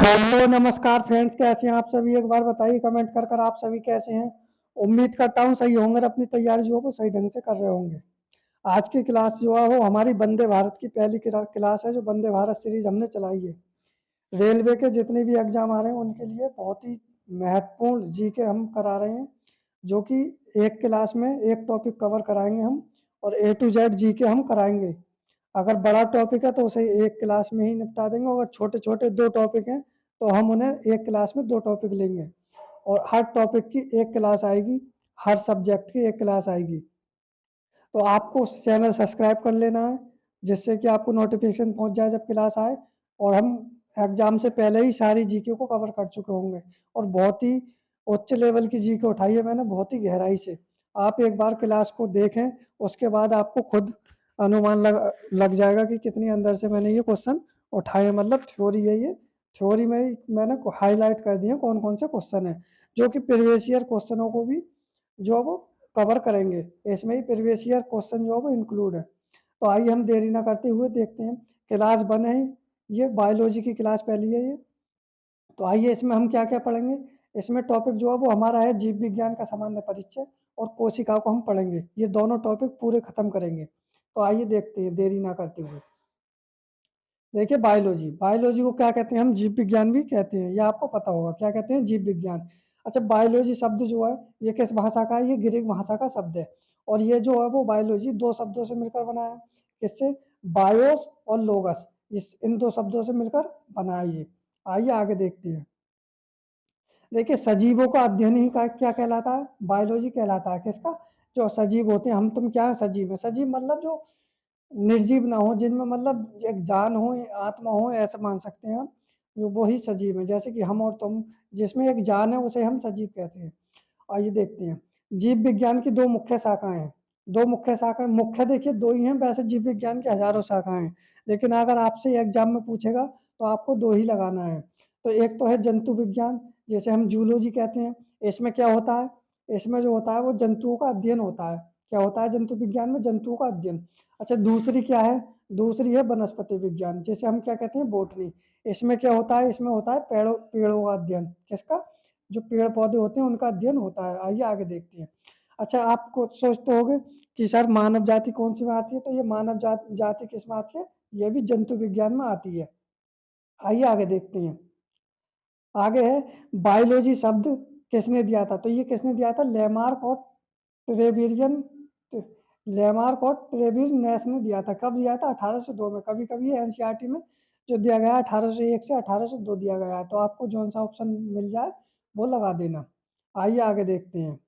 Hello नमस्कार friends, कैसे हैं आप सभी? एक बार बताइए कमेंट कर कर आप सभी कैसे हैं। उम्मीद करता हूँ सही होंगे और अपनी तैयारी जो है वो सही ढंग से कर रहे होंगे। आज की क्लास जो है वो हमारी वंदे भारत की पहली क्लास है, जो वंदे भारत सीरीज हमने चलाई है। रेलवे के जितने भी एग्जाम आ रहे हैं उनके लिए बहुत ही महत्वपूर्ण जीके हम करा रहे हैं, जो कि एक क्लास में एक टॉपिक कवर कराएंगे हम, और A to Z जीके हम कराएंगे। अगर बड़ा टॉपिक है तो उसे एक क्लास में ही निपटा देंगे, अगर छोटे छोटे दो टॉपिक हैं तो हम उन्हें एक क्लास में दो टॉपिक लेंगे, और हर टॉपिक की एक क्लास आएगी, हर सब्जेक्ट की एक क्लास आएगी। तो आपको चैनल सब्सक्राइब कर लेना है, जिससे कि आपको नोटिफिकेशन पहुंच जाए जब क्लास आए, और हम एग्जाम से पहले ही सारी जीके को कवर कर चुके होंगे। और बहुत ही उच्च लेवल की जीके उठाई है मैंने, बहुत ही गहराई से। आप एक बार क्लास को देखें, उसके बाद आपको खुद अनुमान लग जाएगा कि कितनी अंदर से मैंने ये क्वेश्चन उठाए। मतलब थ्योरी है ये, थ्योरी में मैंने हाईलाइट कर दिए कौन कौन से क्वेश्चन है, जो कि प्रीवियस ईयर क्वेश्चनों को भी जो है वो कवर करेंगे। इसमें ही प्रीवियस ईयर क्वेश्चन जो है वो इंक्लूड है। तो आइए हम देरी ना करते हुए देखते हैं। क्लास वन है ये, बायोलॉजी की क्लास पहली है ये। तो आइए इसमें हम क्या क्या पढ़ेंगे। इसमें टॉपिक जो है वो हमारा है जीव विज्ञान का सामान्य परिचय, और कोशिका को हम पढ़ेंगे। ये दोनों टॉपिक पूरे खत्म करेंगे। तो आइए देखते हैं देरी ना करते हुए। देखिए बायोलॉजी, बायोलॉजी को क्या कहते हैं? हम जीव विज्ञान भी कहते हैं, ये आपको पता होगा क्या कहते हैं, जीव विज्ञान। अच्छा, बायोलॉजी शब्द जो है ये किस भाषा का है? ये ग्रीक भाषा का शब्द है। और ये जो है वो बायोलॉजी दो शब्दों से मिलकर बना है। किससे? बायोस और लोगस, इन दो शब्दों से मिलकर बना है ये। आइए आगे देखते हैं। देखिए सजीवों का अध्ययन ही का क्या कहलाता है? बायोलॉजी कहलाता है। किसका? जो सजीव होते हैं, हम तुम क्या है? सजीव है। सजीव मतलब जो निर्जीव ना हो, जिनमें मतलब एक जान हो, आत्मा हो, ऐसा मान सकते हैं हम। जो वो ही सजीव है, जैसे कि हम और तुम, जिसमें एक जान है उसे हम सजीव कहते हैं। आइए देखते हैं। जीव विज्ञान की दो मुख्य शाखाएं हैं। दो मुख्य शाखाएं, मुख्य देखिए दो ही हैं, वैसे जीव विज्ञान की हजारों शाखाएं हैं, लेकिन अगर आपसे एग्जाम में पूछेगा तो आपको दो ही लगाना है। तो एक तो है जंतु विज्ञान, जैसे हम जूलॉजी कहते हैं। इसमें क्या होता है? इसमें जो होता है वो जंतुओं का अध्ययन होता है। क्या होता है जंतु विज्ञान में? जंतुओं का अध्ययन। अच्छा, दूसरी क्या है? दूसरी है वनस्पति विज्ञान, जैसे हम क्या कहते हैं, बोटनी। इसमें क्या होता है? इसमें होता है पेड़ों पेड़ों का अध्ययन। किसका? जो पेड़ पौधे होते हैं उनका अध्ययन होता है। आइए आगे देखते हैं। अच्छा, आपको सोचते होंगे कि सर मानव जाति कौन सी में आती है? तो ये मानव जाति किस में आती है? ये भी जंतु विज्ञान में आती है। आइए आगे देखते हैं। आगे है बायोलॉजी शब्द किसने दिया था? तो ये किसने दिया था? लेमार्क और ट्रेविरियन लेमार्क और ट्रेविर नेस ने दिया था। कब दिया था? 1802 में। कभी कभी एनसीईआरटी में जो दिया गया है 1801 से 1802 दिया गया है, तो आपको जौन सा ऑप्शन मिल जाए वो लगा देना। आइए आगे देखते हैं।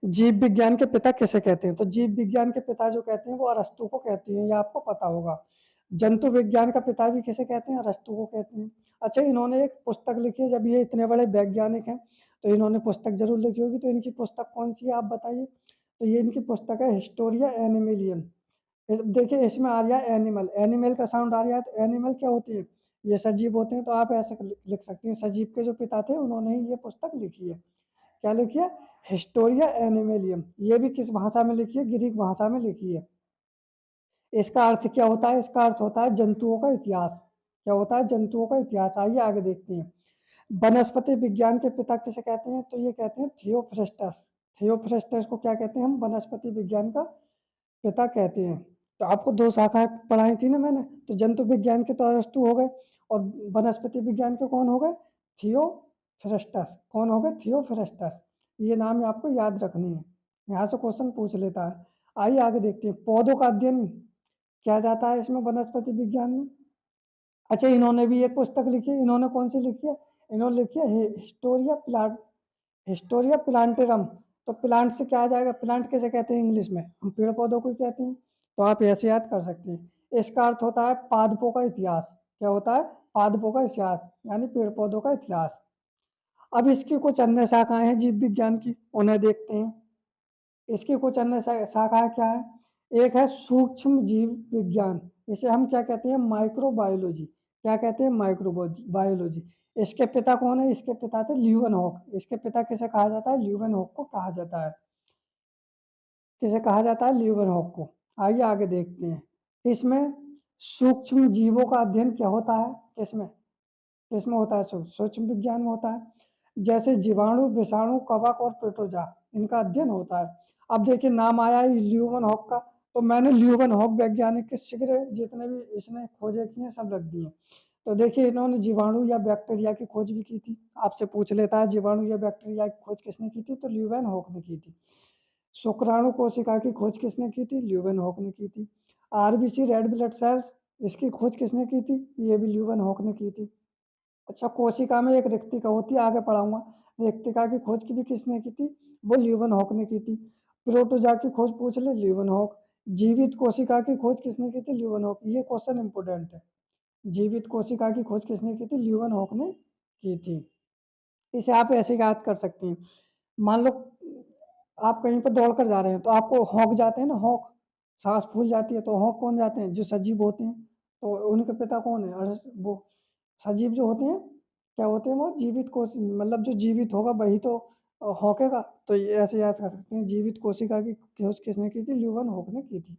जीव विज्ञान के पिता किसे कहते हैं? तो जीव विज्ञान के पिता जो कहते हैं वो अरस्तु को कहते हैं, ये आपको पता होगा। जंतु विज्ञान का पिता भी किसे कहते हैं? अरस्तु को कहते हैं। अच्छा, इन्होंने एक पुस्तक लिखी है, जब ये इतने बड़े वैज्ञानिक हैं तो इन्होंने पुस्तक जरूर लिखी होगी। तो इनकी पुस्तक कौन सी है आप बताइए? तो ये इनकी पुस्तक है हिस्टोरिया एनिमिलियन। देखिए इसमें आ रहा है एनिमल, एनिमल का साउंड आ रहा है, तो एनिमल क्या होती है? ये सजीव होते हैं। तो आप ऐसे लिख सकते हैं, सजीव के जो पिता थे उन्होंने ही ये पुस्तक लिखी है। क्या लिखी है? हिस्टोरिया एनिमेलियम। ये भी किस भाषा में लिखी है? ग्रीक भाषा में लिखी है। इसका अर्थ क्या होता है? इसका अर्थ होता है जंतुओं का इतिहास। क्या होता है? जंतुओं का इतिहास। आइए आगे देखते हैं। वनस्पति विज्ञान के पिता किसे कहते हैं? तो ये कहते हैं थियोफ्रेस्टस। थियोफ्रेस्टस को क्या कहते हैं? हम वनस्पति विज्ञान का पिता कहते हैं। तो आपको दो शाखाएं पढ़ाई थी ना मैंने, तो जंतु विज्ञान के तो अरस्तु हो गए, और वनस्पति विज्ञान के कौन हो गए? थियोफ्रेस्टस। कौन हो गए? थियोफ्रेस्टस। ये नाम आपको याद रखनी है, यहाँ से क्वेश्चन पूछ लेता है। आइए आगे देखते हैं। पौधों का अध्ययन किया जाता है इसमें, वनस्पति विज्ञान में। अच्छा, इन्होंने भी एक पुस्तक लिखी है। इन्होंने कौन सी लिखी है? इन्होंने लिखी है हिस्टोरिया प्लांटेरम। तो प्लांट से क्या आ जाएगा? प्लांट किसे कहते हैं इंग्लिश में? हम पेड़ पौधों को ही कहते हैं। तो आप ऐसे याद कर सकते हैं। इसका अर्थ होता है पादपों का इतिहास। क्या होता है? पादपों का इतिहास, यानी पेड़ पौधों का इतिहास। अब इसकी कुछ अन्य शाखाएं हैं जीव विज्ञान की, उन्हें देखते हैं। इसकी कुछ अन्य शाखाएं क्या है? एक है सूक्ष्म जीव विज्ञान, इसे हम क्या कहते हैं? माइक्रोबायोलॉजी। क्या कहते हैं? माइक्रोबायोलॉजी। इसके पिता कौन है? इसके पिता थे ल्यूवेनहॉक। इसके पिता किसे कहा जाता है? ल्यूवेनहॉक को कहा जाता है। किसे कहा जाता है? ल्यूवेनहॉक को। आइए आगे देखते हैं। इसमें सूक्ष्म जीवों का अध्ययन क्या होता है? किसमें? किसमें होता है? सूक्ष्म विज्ञान में होता है। जैसे जीवाणु, विषाणु, कवक और प्रोटोजा, इनका अध्ययन होता है। अब देखिए नाम आया है ल्यूवेनहॉक का, तो मैंने ल्यूवेनहॉक वैज्ञानिक के शीघ्र जितने भी इसने खोजें की हैं सब रख दी हैं। तो देखिए इन्होंने जीवाणु या बैक्टीरिया की खोज भी की थी। आपसे पूछ लेता है जीवाणु या बैक्टीरिया की खोज किसने की थी, तो ल्यूवेनहॉक ने की थी। शुक्राणु कोशिका की खोज किसने की थी? ल्यूवेनहॉक ने की थी। आरबीसी रेड ब्लड सेल्स, इसकी खोज किसने की थी? ये भी ल्यूवेनहॉक ने की थी। अच्छा, कोशिका में एक रिक्तिका होती है, आगे पढ़ाऊंगा। रिक्तिका की खोज की भी किसने की थी? वो ल्यूवेनहॉक ने की थी। प्रोटोजा की खोज पूछ ले, ल्यूवेनहॉक। जीवित कोशिका की खोज किसने की थी? ल्यूवेनहॉक। ये क्वेश्चन इंपोर्टेंट है। जीवित कोशिका की खोज किसने की थी? ल्यूवेनहॉक ने की थी। इसे आप ऐसे याद कर सकते हैं। मान लो आप कहीं पर दौड़ कर जा रहे हैं तो आपको हॉक जाते हैं ना, हॉक, सांस फूल जाती है, तो हॉक कौन जाते हैं? जो सजीव होते हैं। तो उनके पिता कौन है? वो सजीव जो होते हैं, क्या होते हैं? वो जीवित कोश, मतलब जो जीवित होगा वही तो हॉकेगा। तो ये ऐसे याद कर सकते हैं। जीवित कोशिका की खोज किसने की थी? ल्यूवेनहॉक ने की थी।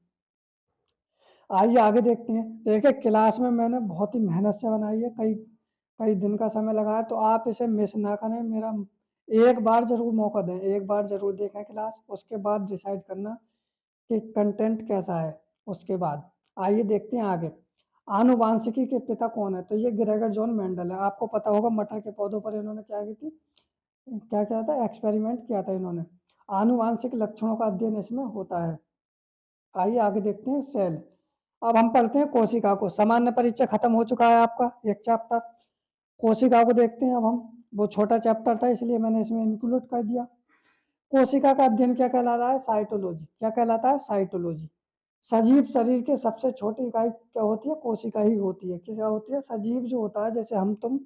आइए आगे देखते हैं। देखिए क्लास में मैंने बहुत ही मेहनत से बनाई है, कई कई दिन का समय लगाया, तो आप इसे मिस ना करें। मेरा एक बार जरूर मौका दें, एक बार जरूर देखें क्लास, उसके बाद डिसाइड करना कि कंटेंट कैसा है। उसके बाद आइए देखते हैं आगे। आनुवांशिकी के पिता कौन है? तो ये ग्रेगर जॉन मेंडल है। आपको पता होगा मटर के पौधों पर इन्होंने क्या की थी, क्या किया था, एक्सपेरिमेंट किया था इन्होंने। आनुवांशिक लक्षणों का अध्ययन इसमें होता है। आइए आगे देखते हैं सेल। अब हम पढ़ते हैं कोशिका को। सामान्य परिचय खत्म हो चुका है आपका एक चैप्टर। कोशिका को देखते हैं अब हम। वो छोटा चैप्टर था इसलिए मैंने इसमें इंक्लूड कर दिया। कोशिका का अध्ययन क्या कहलाता है? साइटोलॉजी। क्या कहलाता है? साइटोलॉजी। सजीव शरीर के सबसे छोटी इकाई क्या होती है? कोशिका ही होती है। क्या होती है? सजीव जो होता है जैसे हम तुम,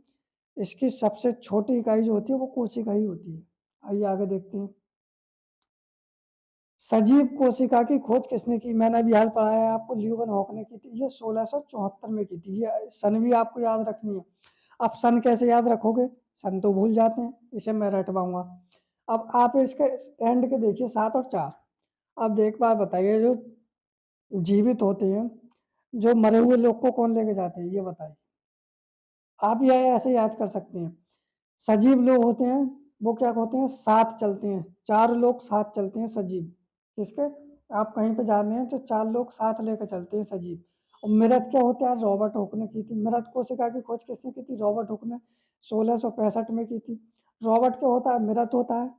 इसकी सबसे छोटी इकाई जो होती है वो कोशिका ही होती है। आइए आगे देखते हैं। सजीव कोशिका की खोज किसने की? मैंने अभी हाल पढ़ाया है आपको, ल्यूवेनहॉक ने की थी। ये 1674 में की थी। ये सन भी आपको याद रखनी है। अब सन कैसे याद रखोगे? सन तो भूल जाते हैं, इसे मैं रटवाऊंगा। अब आप इसके एंड के देखिए 7 और 4। अब देख बात बताइए, जो जीवित होते हैं, जो मरे हुए लोग को कौन लेके जाते हैं ये बताइए। आप यह ऐसे याद कर सकते हैं। सजीव लोग होते हैं वो क्या होते हैं? साथ चलते हैं। 4 लोग साथ चलते हैं सजीव। किसके? आप कहीं पे जा रहे हैं तो 4 लोग साथ लेकर चलते हैं सजीव। और मृत क्या होता है? रॉबर्ट हुक ने की थी। मृत कोशिका की खोज किसने की थी? रॉबर्ट हुक ने 1665 में की थी। रॉबर्ट क्या होता है? मृत होता है।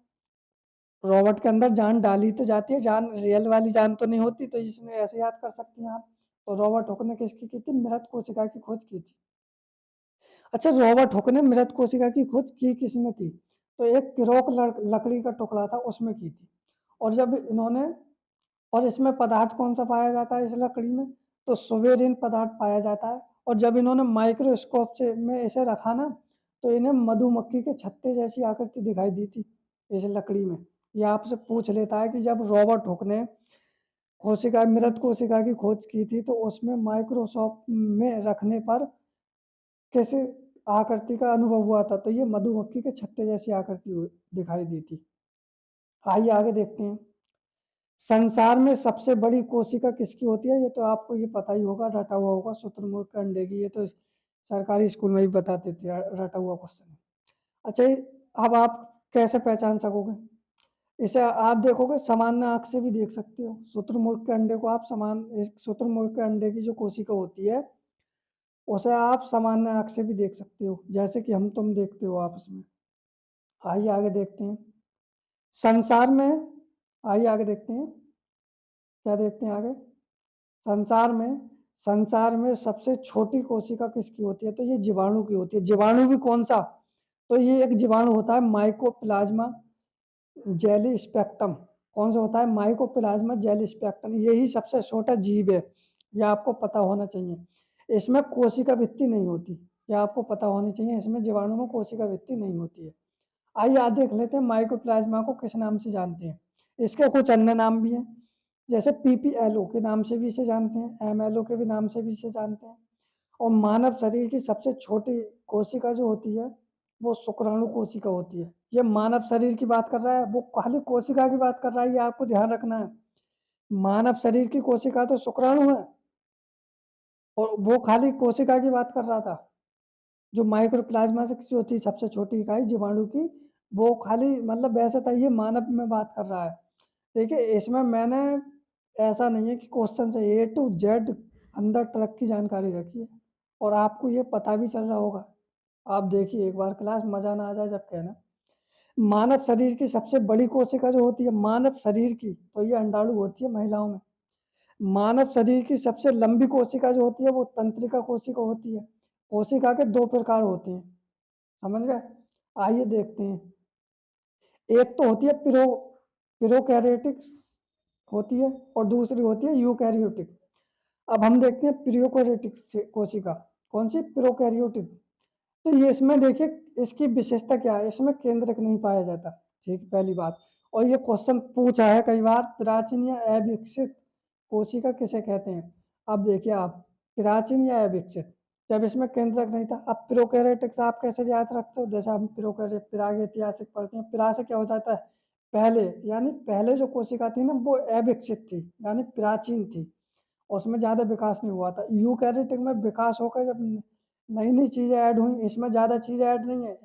रॉबर्ट के अंदर जान डाली तो जाती है, जान रियल वाली जान तो नहीं होती, तो इसमें ऐसे याद कर सकते हैं आप। तो रॉबर्ट हुक ने किसकी की थी? मृत कोशिका की खोज की थी। अच्छा, रॉबर्ट हुक ने मृत कोशिका की खोज की किसमें थी? तो एक किरोक लकड़ी का टुकड़ा था उसमें की थी। और जब इन्होंने, और इसमें पदार्थ कौन सा पाया जाता है इस लकड़ी में? तो सुवेरिन पदार्थ पाया जाता है। और जब इन्होंने माइक्रोस्कोप से में इसे रखा ना, तो इन्हें मधुमक्खी के छत्ते जैसी आकृति दिखाई दी थी इस लकड़ी में। यह आपसे पूछ लेता है कि जब रॉबर्ट हुक ने कोशिका, मृत कोशिका की खोज की थी, तो उसमें माइक्रोस्कोप में रखने पर कैसे आकृति का अनुभव हुआ था? तो ये मधुमक्खी के छत्ते जैसी आकृति दिखाई दी थी। आइए आगे देखते हैं। संसार में सबसे बड़ी कोशिका किसकी होती है? ये तो आपको ये पता ही होगा, रटा हुआ होगा, शुतुरमुर्ग के अंडे की। ये तो सरकारी स्कूल में भी बताते थे, रटा हुआ क्वेश्चन है। अच्छा, अब आप कैसे पहचान सकोगे इसे? आप देखोगे, सामान्य आंख से भी देख सकते हो। शुतुरमुर्ग के अंडे को आप शुतुरमुर्ग के अंडे की जो कोशिका होती है उसे आप सामान्य आंख से भी देख सकते हो, जैसे कि हम तुम देखते हो आपस में। आइए आगे देखते हैं। संसार में, आइए आगे देखते हैं। क्या देखते हैं आगे? संसार में, संसार में सबसे छोटी कोशिका किसकी होती है? तो ये जीवाणु की होती है। जीवाणु भी कौन सा? तो ये एक जीवाणु होता है माइकोप्लाज्मा जेली स्पेक्ट्रम। कौन सा होता है? Mycoplasma jelly spectrum. यही सबसे छोटा जीव है, यह आपको पता होना चाहिए। इसमें कोशिका भित्ति नहीं होती, यह आपको पता होनी चाहिए। इसमें जीवाणु में कोशिका भित्ति नहीं होती है। आइए आज देख लेते हैं माइकोप्लाज्मा को किस नाम से जानते हैं। इसके कुछ अन्य नाम भी हैं, जैसे पीपीएलओ के नाम से भी इसे जानते हैं, एमएलओ के भी नाम से भी इसे जानते हैं। और मानव शरीर की सबसे छोटी कोशिका जो होती है वो शुक्राणु कोशिका होती है। ये मानव शरीर की बात कर रहा है, वो खाली कोशिका की बात कर रहा है, ये आपको ध्यान रखना है। मानव शरीर की कोशिका तो शुक्राणु है, और वो खाली कोशिका की बात कर रहा था। जो माइक्रोप्लाज्मा से जो थी सबसे छोटी इकाई जीवाणु की, वो खाली मतलब वैसे था, ये मानव में बात कर रहा है। देखिए इसमें मैंने ऐसा नहीं है कि क्वेश्चन से ए टू जेड अंदर तक की जानकारी रखी है और आपको ये पता भी चल रहा होगा। आप देखिए एक बार क्लास, मजा ना आ जाए जब कहना। मानव शरीर की सबसे बड़ी कोशिका जो होती है मानव शरीर की, तो ये अंडाणु होती है महिलाओं में। मानव शरीर की सबसे लंबी कोशिका जो होती है वो तंत्रिका कोशिका होती है। कोशिका के दो प्रकार होते हैं, समझ गए। आइए देखते हैं। एक तो होती है प्रोकैरियोटिक होती है और दूसरी होती है यूकैरियोटिक। अब हम देखते हैं प्रोकैरियोटिक कोशिका। कौन सी? प्रोकैरियोटिक। तो ये इसमें देखिए इसकी विशेषता क्या है, इसमें केंद्रक नहीं पाया जाता। ठीक, पहली बात। और ये क्वेश्चन पूछा है कई बार, प्राचीन या अविकसित कोशिका किसे कहते हैं। अब देखिए आप, प्राचीन या अविकसित, जब इसमें केंद्रक नहीं था। अब प्रोकैरियोटिक आप कैसे याद रखते हो, जैसे हम प्रागैतिहासिक पढ़ते हैं, प्रा से क्या हो जाता है पहले, यानी पहले जो कोशिका थी ना वो अविकसित थी, यानी प्राचीन थी, उसमें ज़्यादा विकास नहीं हुआ था। यूकैरियोटिक में विकास होकर जब नई नई चीज़ें ऐड हुई, इसमें ज़्यादा चीज़ें ऐड नहीं है,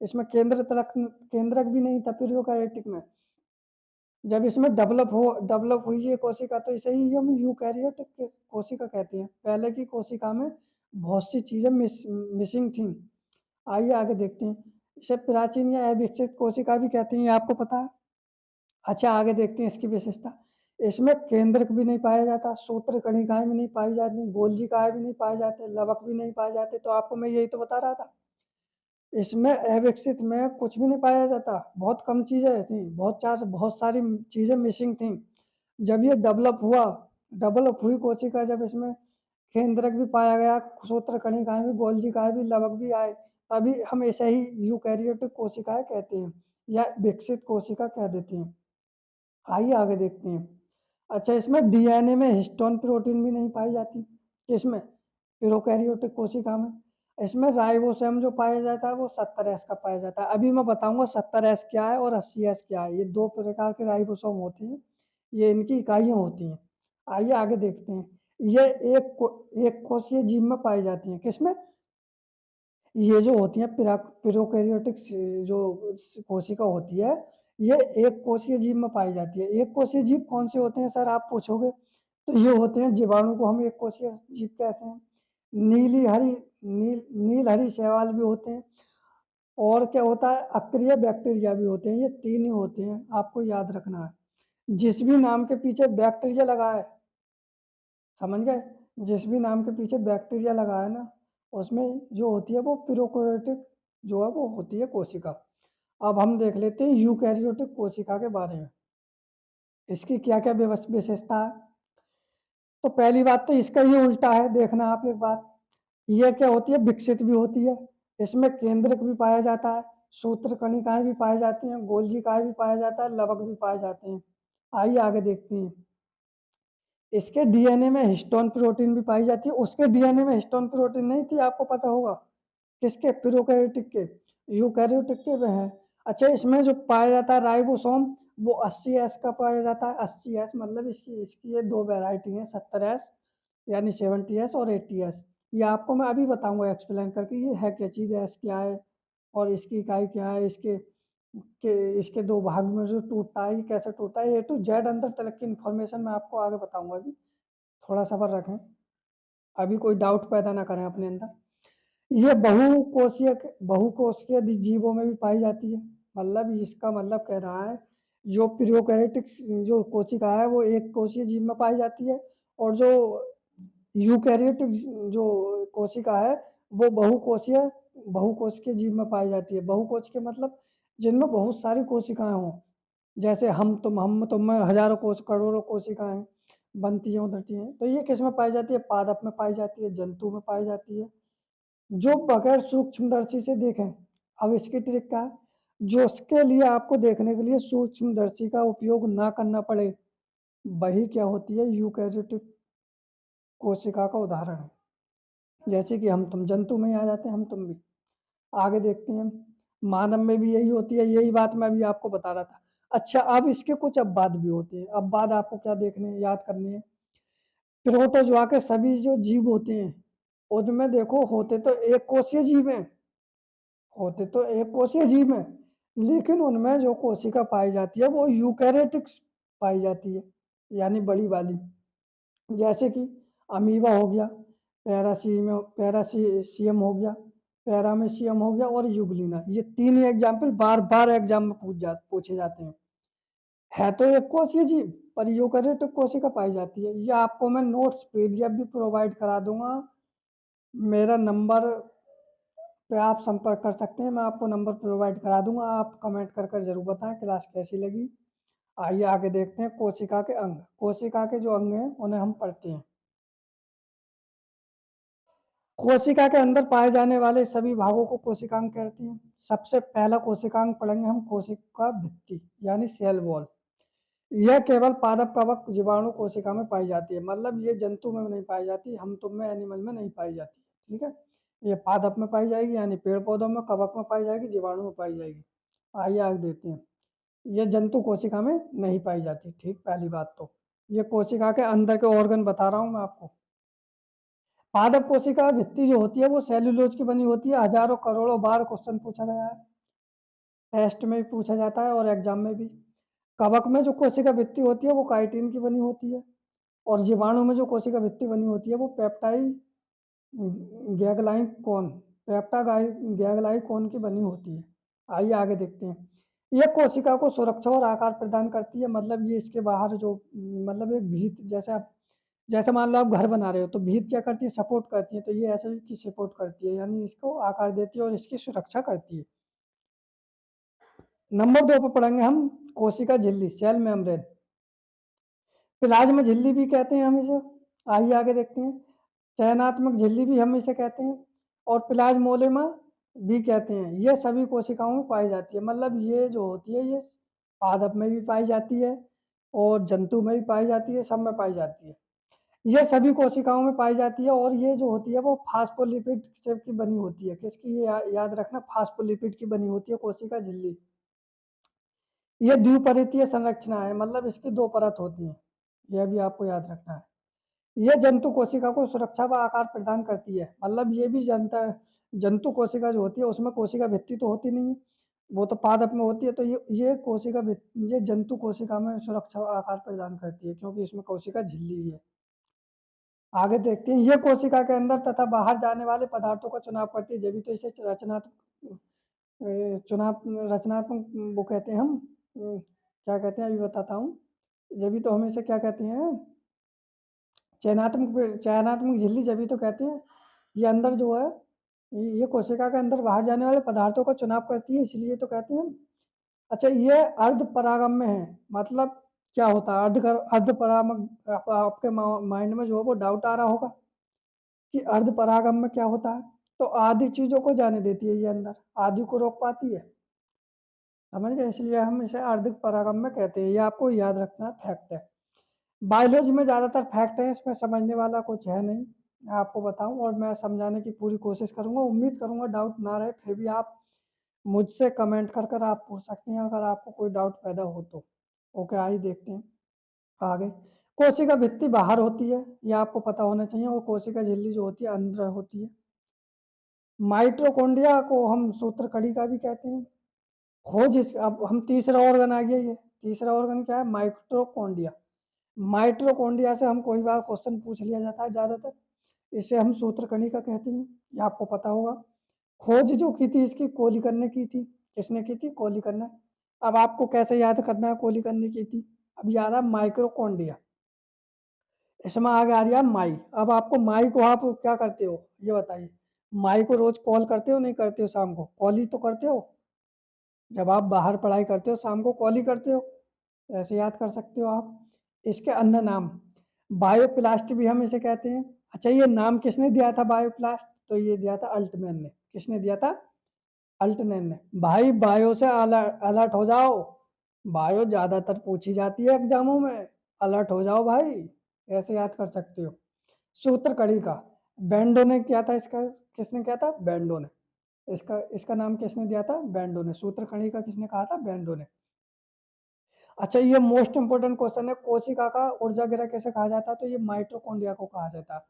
इसमें केंद्रक भी नहीं था यूकैरियोटिक में। जब इसमें डेवलप हुई ये कोशिका, तो इसे ही हम यूकैरियोटिक कोशिका कहते हैं। पहले की कोशिका में बहुत सी चीज़ें मिसिंग थी। आइए आगे देखते हैं। इसे प्राचीन या अविकसित कोशिका भी कहते हैं, ये आपको पता है। अच्छा आगे देखते हैं इसकी विशेषता। इसमें केंद्रक भी नहीं पाया जाता, सूत्र कणिकाएं भी नहीं पाई जाती, गोल्जिकाएं भी नहीं पाए जाते, लवक भी नहीं पाए जाते। तो आपको मैं यही तो बता रहा था, इसमें अविकसित में कुछ भी नहीं पाया जाता, बहुत कम चीज़ें थी, बहुत सारी चीज़ें मिसिंग थी। जब ये डेवलप हुई कोशिका, जब इसमें केंद्रक भी पाया गया, सूत्र कणिकाएं भी, गोल्जिकाएं भी, लवक भी आए, तभी हम ऐसे ही यूकैरियोटिक कोशिकाएं कहते हैं या विकसित कोशिका कह देते हैं। आइए आगे देखते हैं। अच्छा, इसमें डीएनए में हिस्टोन प्रोटीन भी नहीं पाई जाती। किसमें? प्रोकैरियोटिक कोशिका में। इसमें राइबोसोम जो पाया जाता है वो 70S का पाया जाता है। अभी मैं बताऊंगा 70S क्या है और 80S क्या है। ये दो प्रकार के राइबोसोम होते हैं, ये इनकी इकाइयाँ होती हैं। आइए आगे देखते हैं। ये एक कोशीय जीव में पाई जाती हैं। किसमें? ये जो होती है प्रोकैरियोटिक जो कोशिका होती है, ये एक कोशीय जीव में पाई जाती है। एक कोशीय जीव कौन से होते हैं सर, आप पूछोगे, तो ये होते हैं जीवाणु को हम एक कोशीय जीव कहते हैं। नील हरी शैवाल भी होते हैं, और क्या होता है, अक्रिय बैक्टीरिया भी होते हैं। ये तीन ही होते हैं, आपको याद रखना है। जिस भी नाम के पीछे बैक्टीरिया लगा है, समझ गए, जिस भी नाम के पीछे बैक्टीरिया लगा है ना, उसमें जो होती है वो प्रोकैरियोटिक जो है वो होती है कोशिका। अब हम देख लेते हैं यूकैरियोटिक कोशिका के बारे में, इसकी क्या क्या विशेषता है। तो पहली बात तो इसका ये उल्टा है, देखना आप एक बार। ये क्या होती है, विकसित भी होती है, इसमें केंद्रक भी पाया जाता है, सूत्र कणिकाएं भी पाई जाती हैं, गोल्जिकाएं भी पाया जाता है, लवक भी पाए जाते हैं। आइए आगे देखते हैं। इसके डीएनए में हिस्टोन प्रोटीन भी पाई जाती है, उसके डीएनए में हिस्टोन प्रोटीन नहीं थी, आपको पता होगा। किसके? प्रोकैरियोटिक के। यूकैरियोटिक के में है। अच्छा, इसमें जो पाया जाता है राइबोसोम, वो 80S का पाया जाता है। 80S मतलब इसकी इसकी ये दो वेराइटी है, 70S यानी 70S और 80S। ये आपको मैं अभी बताऊंगा एक्सप्लेन करके, ये है क्या चीज़ है, एस क्या है और इसकी इकाई क्या है, इसके दो भाग में जो टूटता है, ये कैसे टूटता है, ए टू जेड अंदर तक की इन्फॉर्मेशन मैं आपको आगे बताऊंगा। अभी थोड़ा सब्र रखें, अभी कोई डाउट पैदा ना करें अपने अंदर। ये बहुकोषीय जीवों में भी पाई जाती है। मतलब इसका मतलब कह रहा है, जो प्रोकैरियोटिक जो कोशिका है वो एक कोषीय जीव में पाई जाती है, और जो यूकैरियोटिक जो कोशिका है वो बहुकोशिकीय जीव में पाई जाती है। बहुकोशिकीय मतलब जिनमें बहुत सारी कोशिकाएं हों, जैसे हम तुम में हजारों करोड़ों कोशिकाएं बनती हैं उतरती हैं। तो ये किस में पाई जाती है? पादप में पाई जाती है, जंतु में पाई जाती है, जो बगैर सूक्ष्मदर्शी से देखें। अब इसकी ट्रिक क्या है, जो उसके लिए आपको देखने के लिए सूक्ष्मदर्शी का उपयोग ना करना पड़े, वही क्या होती है, यूकैरियोटिक कोशिका का उदाहरण है। जैसे कि हम तुम जंतु में ही आ जाते हैं, हम तुम भी। आगे देखते हैं। मानव में भी यही होती है, यही बात मैं अभी आपको बता रहा था। अच्छा, अब इसके कुछ अपवाद भी होते हैं। अपवाद आपको क्या देखने याद करने हैं। प्रोटोजोआ के सभी जो जीव होते हैं, उनमें देखो होते तो एक कोशीय जीव हैं, होते तो एक कोशीय जीव हैं, लेकिन उनमें जो कोशिका पाई जाती है वो यूकैरियोटिक पाई जाती है, यानी बड़ी वाली। जैसे कि अमीबा हो गया, पैरासीशियम हो गया, पैरामीशियम हो गया और यूग्लिना। ये तीन ही एग्जाम्पल बार बार एग्जाम में पूछे जाते हैं। है तो एक कोशीय जीव पर यूकैरियोटिक कोशिका पाई जाती है। ये आपको मैं नोट्स पीडीएफ भी प्रोवाइड करा दूंगा। मेरा नंबर पे आप संपर्क कर सकते हैं, मैं आपको नंबर प्रोवाइड करा दूंगा। आप कमेंट कर कर जरूर बताएं क्लास कैसी लगी। आइए आगे देखते हैं कोशिका के अंग। कोशिका के जो अंग हैं उन्हें हम पढ़ते हैं। कोशिका के अंदर पाए जाने वाले सभी भागों को कोशिकांग कहते हैं। सबसे पहला कोशिकांग पढ़ेंगे हम कोशिका भित्ति यानी सेल वॉल। यह केवल पादप कवक जीवाणु कोशिका में पाई जाती है, मतलब ये जंतु में नहीं पाई जाती, हम तुम में एनिमल में नहीं पाई जाती। ठीक है, ये पादप में पाई जाएगी यानी पेड़ पौधों में, कवक में पाई जाएगी, जीवाणु में पाई जाएगी। आइए आगे देखते हैं। ये जंतु कोशिका में नहीं पाई जाती। ठीक, पहली बात तो ये कोशिका के अंदर के ऑर्गन बता रहा हूं मैं आपको। पादप कोशिका भित्ति जो होती है वो सेल्यूलोज की बनी होती है। हजारों करोड़ों बार क्वेश्चन पूछा गया है, टेस्ट में भी पूछा जाता है और एग्जाम में भी। कवक में जो कोशिका भित्ति होती है वो काइटिन की बनी होती है, और जीवाणु में जो कोशिका भित्ति बनी होती है वो पेप्टाइड गैगलाइकोन गैगलाइकोन की बनी होती है। आइए आगे देखते हैं। ये कोशिका को सुरक्षा और आकार प्रदान करती है, मतलब ये इसके बाहर जो मतलब एक भीत जैसे आप, जैसे मान लो आप घर बना रहे हो तो भीत क्या करती है, सपोर्ट करती है, तो ये ऐसे की सपोर्ट करती है, यानी इसको आकार देती है और इसकी सुरक्षा करती है। नंबर 2 पर पढ़ेंगे हम कोशिका झिल्ली, सेल मेम्ब्रेन। प्लाज्मा झिल्ली भी कहते हैं हम इसे। आइए आगे देखते हैं। चयनात्मक झिल्ली भी हम इसे कहते हैं, और प्लाज्मोलेमा भी कहते हैं। ये सभी कोशिकाओं में पाई जाती है, मतलब ये जो होती है ये पादप में भी पाई जाती है और जंतु में भी पाई जाती है, सब में पाई जाती है। ये सभी कोशिकाओं में पाई जाती है, और ये जो होती है वो फास्फोलिपिड से की बनी होती है। किसकी, ये याद रखना, फास्फोलिपिड की बनी होती है कोशिका झिल्ली। ये द्विपरतीय संरचना है, मतलब इसकी दो परत होती है, यह भी आपको याद रखना है। यह जंतु कोशिका को सुरक्षा व आकार प्रदान करती है, मतलब ये भी जनता जंतु कोशिका जो होती है उसमें कोशिका भित्ति तो होती नहीं है, वो तो पादप में होती है, तो ये कोशिका ये जंतु कोशिका में सुरक्षा व आकार प्रदान करती है, क्योंकि इसमें कोशिका झिल्ली है। आगे देखते हैं। ये कोशिका के अंदर तथा बाहर जाने वाले पदार्थों का चुनाव करती है, जब तो इसे चुनाव रचनात्मक वो कहते हैं हम, क्या कहते हैं अभी बताता हूँ। जब तो हम इसे क्या कहते हैं, चयनात्मक झिल्ली जब तो कहते हैं। ये अंदर जो है, ये कोशिका के अंदर बाहर जाने वाले पदार्थों का चुनाव करती है, इसलिए तो कहते हैं। अच्छा, ये अर्ध परागम्य है, मतलब क्या होता है अर्ध परागम, आपके माइंड में जो है वो डाउट आ रहा होगा कि अर्ध परागम्य क्या होता है। तो आधी चीजों को जाने देती है ये अंदर, आधी को रोक पाती है, समझ गए, इसलिए हम इसे अर्ध परागम्य कहते हैं। ये आपको याद रखना, फैक्ट है। बायोलॉजी में ज़्यादातर फैक्ट है, इसमें समझने वाला कुछ है नहीं। मैं आपको बताऊं और मैं समझाने की पूरी कोशिश करूंगा, उम्मीद करूंगा डाउट ना रहे, फिर भी आप मुझसे कमेंट कर कर आप पूछ सकते हैं अगर आपको कोई डाउट पैदा हो तो। ओके, आइए देखते हैं आगे। कोशिका भित्ति बाहर होती है, ये आपको पता होना चाहिए, और कोशिका झिल्ली जो होती है अंदर होती है। माइटोकॉन्ड्रिया को हम सूत्रकड़ी का भी कहते हैं। अब हम तीसरा ऑर्गन आ गया, ये तीसरा ऑर्गन क्या है, माइटोकॉन्ड्रिया। माइटोकॉन्ड्रिया से हम कोई बार क्वेश्चन पूछ लिया जाता है ज़्यादातर, इसे हम सूत्रकणिका कहते हैं, ये आपको पता होगा। खोज जो की थी इसकी कोलिकन ने की थी, किसने की थी, कोलिकन ने। अब आपको कैसे याद करना है कोलिकन ने की थी, अब याद है माइक्रोकॉन्ड्रिया, इसमें आगे आ रहा है माई। अब आपको माई को आप क्या करते हो ये बताइए, माई को रोज कॉल करते हो नहीं करते हो, शाम को कॉल ही तो करते हो, जब आप बाहर पढ़ाई करते हो शाम को कॉल ही करते हो, ऐसे याद कर सकते हो आप। इसके अन्य नाम, बायोप्लास्ट भी हम इसे कहते हैं। अच्छा, ये नाम किसने दिया था बायोप्लास्ट, तो ये दिया था अल्टमैन ने। किसने दिया था, अल्टमैन ने। भाई बायो से अलर्ट हो जाओ, बायो ज्यादातर पूछी जाती है एग्जामों में, अलर्ट हो जाओ भाई, ऐसे याद कर सकते हो। सूत्र कड़ी का बेंडो ने किया था, इसका किसने किया था, बेंडो ने। इसका इसका नाम किसने दिया था, बेंडो ने। सूत्र कड़ी का किसने कहा था, बेंडो ने। अच्छा, ये मोस्ट इंपोर्टेंट क्वेश्चन है, कोशिका का ऊर्जा गृह कैसे कहा जाता है, तो ये माइटोकॉन्ड्रिया को कहा जाता है।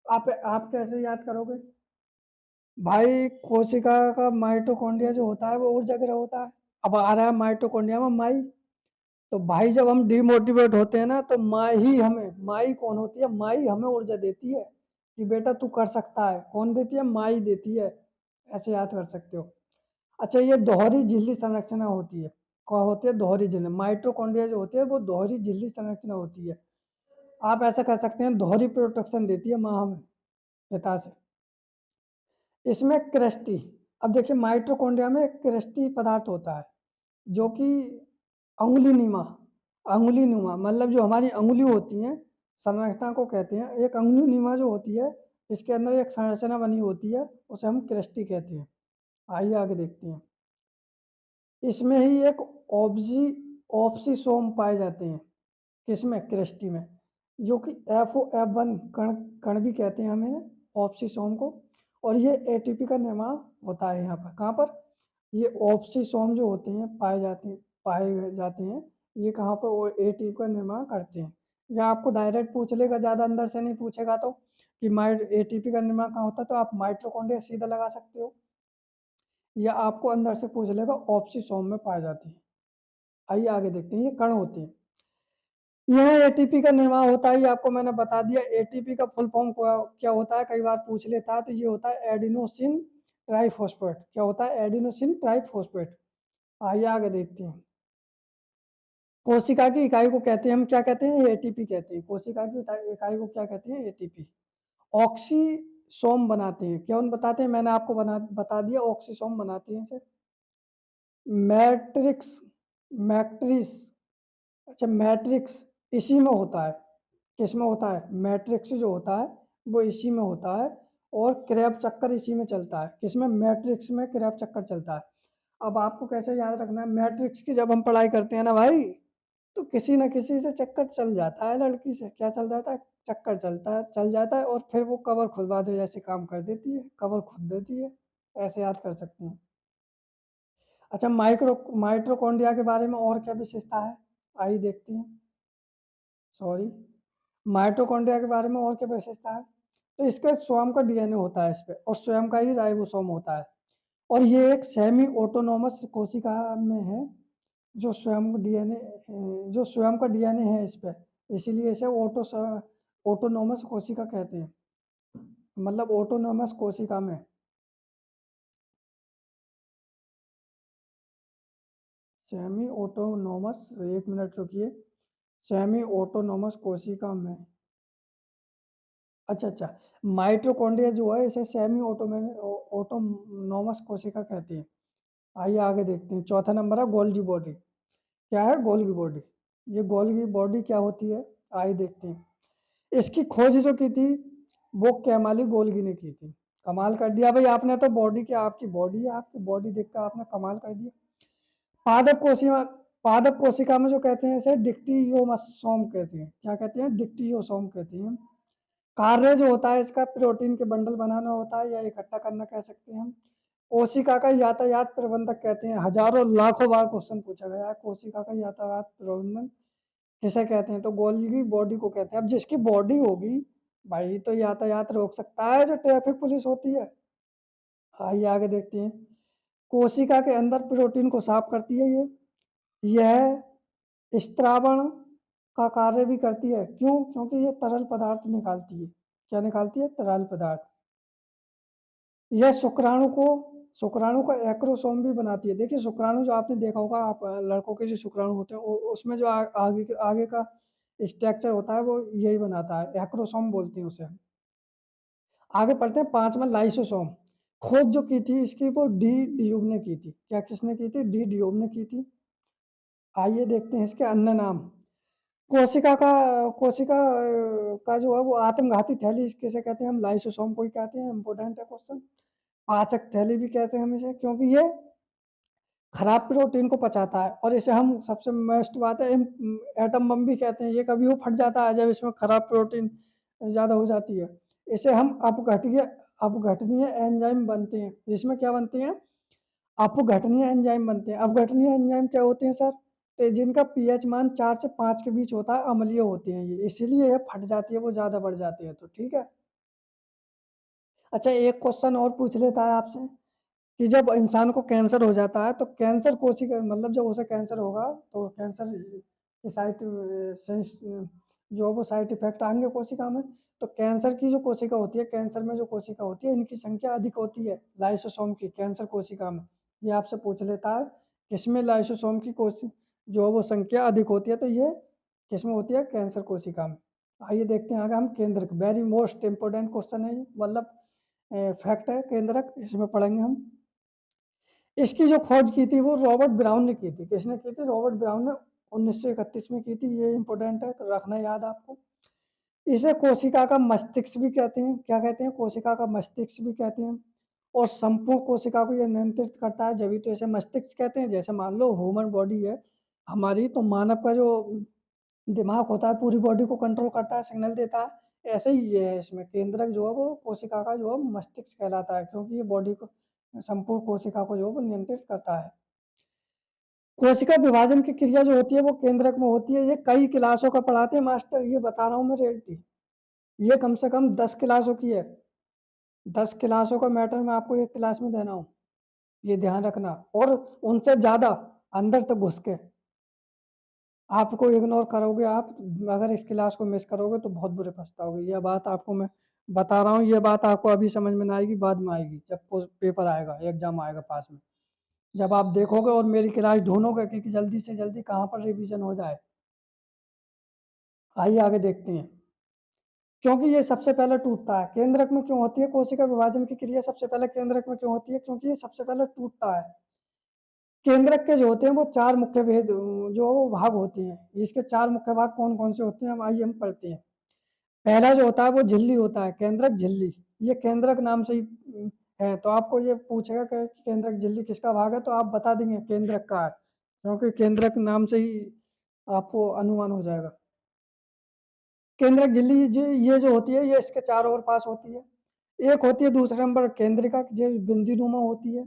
आप कैसे याद करोगे? भाई कोशिका का माइटोकॉन्ड्रिया जो होता है वो ऊर्जा ग्रह होता है। अब आ रहा है माइटोकॉन्ड्रिया में माई। तो भाई जब हम डिमोटिवेट होते हैं ना तो माई कौन होती है? माई हमें ऊर्जा देती है कि बेटा तू कर सकता है। कौन देती है? माई देती है। ऐसे याद कर सकते हो। अच्छा, ये दोहरी झिल्ली संरचना होती है। क्या होती है? दोहरी झिल्ली। माइटोकॉन्ड्रिया जो होती है वो दोहरी झिल्ली संरचना होती है। आप ऐसा कर सकते हैं, दोहरी प्रोटेक्शन देती है माँ हमें पिता से। इसमें क्रेस्टी। अब देखिए माइटोकॉन्ड्रिया में एक क्रेस्टी पदार्थ होता है जो कि अंगुली नीमा, अंगुली नुमा, मतलब जो हमारी अंगुली होती हैं संरचना को कहते हैं। एक अंगुली नीमा जो होती है, इसके अंदर एक संरचना बनी होती है, उसे हम क्रेस्टी कहते हैं। आइए आगे देखते हैं। इसमें ही एक ऑब्जी ऑप्सिसोम पाए जाते हैं। किसमें? क्रेस्टी में। जो कि F1 कण कण भी कहते हैं हमें ऑप्सिसोम को। और ये एटीपी का निर्माण होता है यहाँ पर। कहाँ पर? ये ऑप्सिसोम जो होते हैं पाए जाते हैं। ये कहाँ पर? वो एटीपी का निर्माण करते हैं। या आपको डायरेक्ट पूछ लेगा, ज़्यादा अंदर से नहीं पूछेगा तो, कि एटीपी का निर्माण कहाँ होता है, तो आप माइटोकॉन्ड्रिया सीधा लगा सकते हो। या आपको अंदर से पूछ लेगा ऑप्सिसोम में पाए जाते हैं। आइए आगे देखते हैं। ये कण होते हैं। यह एटीपी का निर्माण होता है, ये आपको मैंने बता दिया। एटीपी का फुल फॉर्म क्या होता है, कई बार पूछ लेता है। तो ये होता है एडिनोसिन ट्राइफॉस्फेट। क्या होता है? Adenosine triphosphate. आइए आगे देखते हैं। कोशिका की इकाई को कहते हैं, हम क्या कहते हैं? एटीपी कहते हैं। कोशिका की इकाई को क्या कहते हैं? एटीपी। ऑक्सीसोम बनाते हैं। क्या बताते हैं? मैंने आपको बता दिया, ऑक्सीसोम बनाते हैं इसे। मैट्रिक्स, मैट्रिक्स, अच्छा मैट्रिक्स इसी में होता है। किस में होता है? मैट्रिक्स जो होता है वो इसी में होता है। और क्रैब चक्कर इसी में चलता है। किसमें? मैट्रिक्स में क्रैब चक्कर चलता है। अब आपको कैसे याद रखना है? मैट्रिक्स की जब हम पढ़ाई करते हैं ना भाई, तो किसी न किसी से चक्कर चल जाता है। लड़की से क्या चल जाता है? चक्कर चल जाता है। और फिर वो कवर खुलवा दे जैसे काम कर देती है, कवर खुद देती है। ऐसे याद कर सकते हैं। अच्छा, माइट्रोकॉन्ड्रिया के बारे में और क्या विशेषता है? आइए देखते हैं। सॉरी, माइटोकॉन्ड्रिया के बारे में और क्या विशेषता है? तो इसका स्वयं का डीएनए होता है इस पे, और स्वयं का ही राइबोसोम होता है। और ये एक सेमी ऑटोनोमस कोशिका में है, जो स्वयं का डीएनए है इस पे। इसीलिए इसे ऑटोनोमस कोशिका कहते हैं। मतलब ऑटोनोमस कोशिका में। सेमी ऑटोनोमस, एक मिनट रुकिए। सेमी ऑटोनोमस कोशिका में। अच्छा, माइटोकॉन्ड्रिया जो है इसे सेमी ऑटोनोमस कोशिका कहते हैं। आइए आगे देखते हैं। चौथा नंबर है गोल्गी बॉडी। क्या है? Golgi body. ये गोल्गी बॉडी क्या होती है? आइए देखते हैं। इसकी खोज जो की थी वो कैमाली गोल्गी ने की थी। कमाल कर दिया भाई आपने तो। बॉडी क्या आपकी बॉडी है, आपकी बॉडी देखकर आपने कमाल कर दिया। पादप कोशिका, पादप कोशिका में जो कहते हैं इसे डिक्टियोसोम कहते हैं। क्या कहते हैं? डिक्टियोसोम कहते हैं। कार्य जो होता है इसका प्रोटीन के बंडल बनाना होता है, या इकट्ठा करना कह सकते हैं हम। कोशिका का यातायात प्रबंधक कहते हैं। हजारों लाखों बार क्वेश्चन पूछा गया है। कोशिका का यातायात प्रबंधन किसे कहते हैं? तो गोल्गी बॉडी को कहते हैं। अब जिसकी बॉडी होगी भाई तो यातायात रोक सकता है, जो ट्रैफिक पुलिस होती है। आइए आगे देखते हैं। कोशिका के अंदर प्रोटीन को साफ करती है ये। यह स्त्रावण का कार्य भी करती है। क्यों? क्योंकि ये तरल पदार्थ निकालती है। क्या निकालती है? तरल पदार्थ। यह शुक्राणु का एक्रोसोम भी बनाती है। देखिए शुक्राणु जो आपने देखा होगा, आप लड़कों के जो शुक्राणु होते हैं उसमें जो आगे का स्ट्रक्चर होता है वो यही बनाता है। एक्रोसोम बोलते हैं उसे। आगे पढ़ते हैं। 5 में लाइसोसोम। खोज जो की थी इसकी वो डी डियूब ने की थी। क्या किसने की थी? डी डियूब ने की थी। आइए देखते हैं इसके अन्य नाम। कोशिका का जो है वो आत्मघाती थैली किसे कहते हैं? हम लाइसोसोम को ही कहते हैं। इंपोर्टेंट है क्वेश्चन। पाचक थैली भी कहते हैं हम इसे, क्योंकि ये खराब प्रोटीन को पचाता है। और इसे हम, सबसे बेस्ट बात है, एटम बम भी कहते हैं। ये कभी वो फट जाता है जब इसमें खराब प्रोटीन ज़्यादा हो जाती है। इसे हम अपघटनीय एंजाइम बनते हैं। इसमें क्या बनते हैं? अपघटनीय एंजाइम बनते हैं। अपघटनीय एंजाइम क्या होते हैं सर? तो जिनका पीएच मान 4 से 5 के बीच होता है, अम्लीय होते हैं ये, इसीलिए ये फट जाती है, वो ज़्यादा बढ़ जाती है। तो ठीक है। अच्छा, एक क्वेश्चन और पूछ लेता है आपसे कि जब इंसान को कैंसर हो जाता है तो कैंसर कोशिका मतलब जब उसे कैंसर होगा तो कैंसर की जो वो साइड इफेक्ट आएंगे कोशिका में। तो कैंसर की जो कोशिका होती है, कैंसर में जो कोशिका होती है, इनकी संख्या अधिक होती है लाइसोसोम की कैंसर कोशिका में। ये आपसे पूछ लेता है किसमें लाइसोसोम की कोशिका जो वो संख्या अधिक होती है, तो ये किसमें होती है, कैंसर कोशिका में। आइए देखते हैं आगे हम केंद्रक, वेरी मोस्ट इंपोर्टेंट क्वेश्चन है ये, मतलब फैक्ट है केंद्रक, इसमें पढ़ेंगे हम। इसकी जो खोज की थी वो रॉबर्ट ब्राउन ने की थी। किसने की थी? रॉबर्ट ब्राउन ने 1931 में की थी। ये इंपॉर्टेंट है तो रखना याद आपको। इसे कोशिका का मस्तिष्क भी कहते हैं। क्या कहते हैं? कोशिका का मस्तिष्क भी कहते हैं। और संपूर्ण कोशिका को यह नियंत्रित करता है, जब तो इसे मस्तिष्क कहते हैं। जैसे मान लो ह्यूमन बॉडी है हमारी, तो मानव का जो दिमाग होता है पूरी बॉडी को कंट्रोल करता है, सिग्नल देता है। ऐसे ही ये है, इसमें केंद्रक जो है वो कोशिका का जो है मस्तिष्क कहलाता है, क्योंकि ये बॉडी को संपूर्ण कोशिका को जो है वो नियंत्रित करता है। कोशिका विभाजन की क्रिया जो होती है वो केंद्रक में होती है। ये कई क्लासों का पढ़ाते हैं मास्टर, ये बता रहा हूँ मैं रियलिटी। ये कम से कम 10 क्लासों की है। 10 क्लासों का मैटर मैं आपको एक क्लास में देना हूँ, ये ध्यान रखना। और उनसे ज्यादा अंदर तक घुस के आपको इग्नोर करोगे आप, अगर इस क्लास को मिस करोगे तो बहुत बुरे पछताओगे। यह बात आपको मैं बता रहा हूँ, ये बात आपको अभी समझ में ना आएगी, बाद में आएगी जब पेपर आएगा, एग्जाम आएगा पास में, जब आप देखोगे और मेरी क्लास ढूंढोगे कि जल्दी से जल्दी कहाँ पर रिवीजन हो जाए। आइए आगे देखते हैं। क्योंकि ये सबसे पहले टूटता है, केंद्रक में क्यों होती है कोशिका विभाजन की क्रिया सबसे पहले केंद्रक में क्यों होती है? क्योंकि ये सबसे पहले टूटता है। केंद्रक के जो होते हैं वो चार मुख्य भेद जो वो भाग होते हैं। इसके चार मुख्य भाग कौन कौन से होते हैं, हम आइए हम पढ़ते हैं। पहला जो होता है वो झिल्ली होता है, केंद्रक झिल्ली। ये केंद्रक नाम से ही है, तो आपको ये पूछेगा कि केंद्रक झिल्ली किसका भाग है, तो आप बता देंगे केंद्रक का है, क्योंकि केंद्रक नाम से ही आपको अनुमान हो जाएगा। केंद्रक झिल्ली ये जो होती है ये इसके चारों ओर पास होती है। एक होती है दूसरे नंबर केंद्रिका, जो बिंदुनुमा होती है।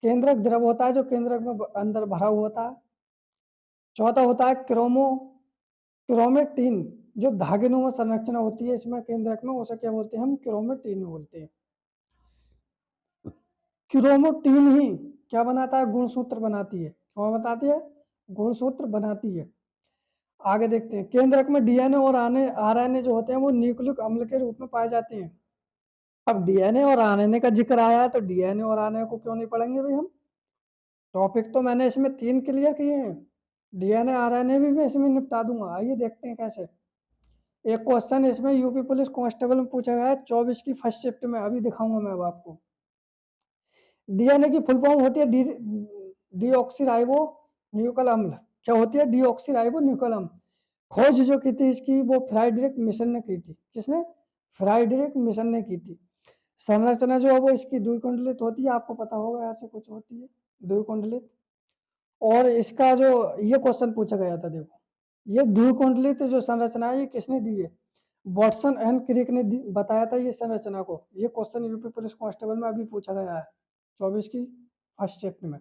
केंद्रक द्रव होता है जो केंद्रक में अंदर भरा हुआ होता है। चौथा होता है क्रोमेटिन, जो धागेनुमा संरचना होती है इसमें केंद्रक में, उसे क्या बोलते हैं हम? क्रोमेटिन बोलते हैं। क्रोमेटिन ही क्या बनाता है? गुणसूत्र बनाती है। क्या बताती है? गुणसूत्र बनाती है। आगे देखते हैं। केंद्रक में डीएनए और आरएनए जो होते हैं वो न्यूक्लिक अम्ल के रूप में पाए जाते हैं। अब डीएनए और आरएनए का जिक्र आया है तो डीएनए और आरएनए को क्यों नहीं पढ़ेंगे भाई हम? टॉपिक तो मैंने इसमें 3 क्लियर किए हैं, डीएनए आरएनए भी मैं इसमें निपटा दूंगा। आइए देखते हैं कैसे। एक क्वेश्चन इसमें यूपी पुलिस कांस्टेबल में पूछा गया है 24 की फर्स्ट शिफ्ट में, अभी दिखाऊंगा मैं अब आपको। डीएनए की फुल फॉर्म होती है डीऑक्सीराइबो न्यूक्लिक अम्ल। क्या होती है? डीऑक्सीराइबो न्यूक्लिक अम्ल। खोज जो की थी इसकी वो फ्राइडरिक मिशन ने की थी। किसने? फ्राइडरिक मिशन ने की थी। संरचना जो है वो इसकी द्विकुंडलित होती है, आपको पता होगा ऐसे कुछ होती है द्विकुंडलित। और इसका जो ये क्वेश्चन पूछा गया था, देखो ये द्विकुंडलित जो संरचना है ये किसने दी है? वॉटसन एंड क्रिक ने बताया था ये संरचना को। ये क्वेश्चन यूपी पुलिस कांस्टेबल में अभी पूछा गया है 24 की फर्स्ट शिफ्ट में।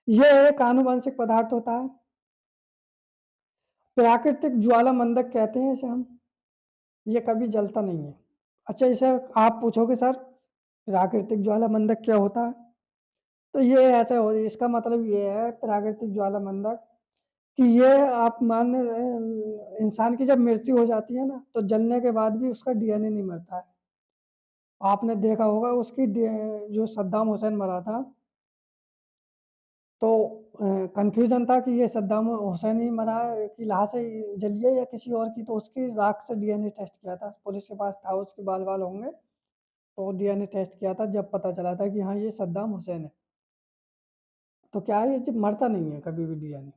यह एक आनुवंशिक पदार्थ होता है। प्राकृतिक ज्वाला मंदक कहते हैं इसे हम। ये कभी जलता नहीं है। अच्छा, इसे आप पूछोगे सर प्राकृतिक ज्वाला मंदक क्या होता है, तो ये ऐसा हो, इसका मतलब ये है प्राकृतिक ज्वाला मंदक कि ये आप मान इंसान की जब मृत्यु हो जाती है ना तो जलने के बाद भी उसका डीएनए नहीं मरता है। आपने देखा होगा उसकी जो सद्दाम हुसैन मरा था तो कंफ्यूजन था कि ये सद्दाम हुसैन ही मरा है कि लाश से जली है या किसी और की, तो उसकी राख से डीएनए टेस्ट किया था, पुलिस के पास था, उसके बाल बाल होंगे, तो डीएनए टेस्ट किया था, जब पता चला था कि हाँ ये सद्दाम हुसैन है। तो क्या है, ये जब मरता नहीं है कभी भी डीएनए।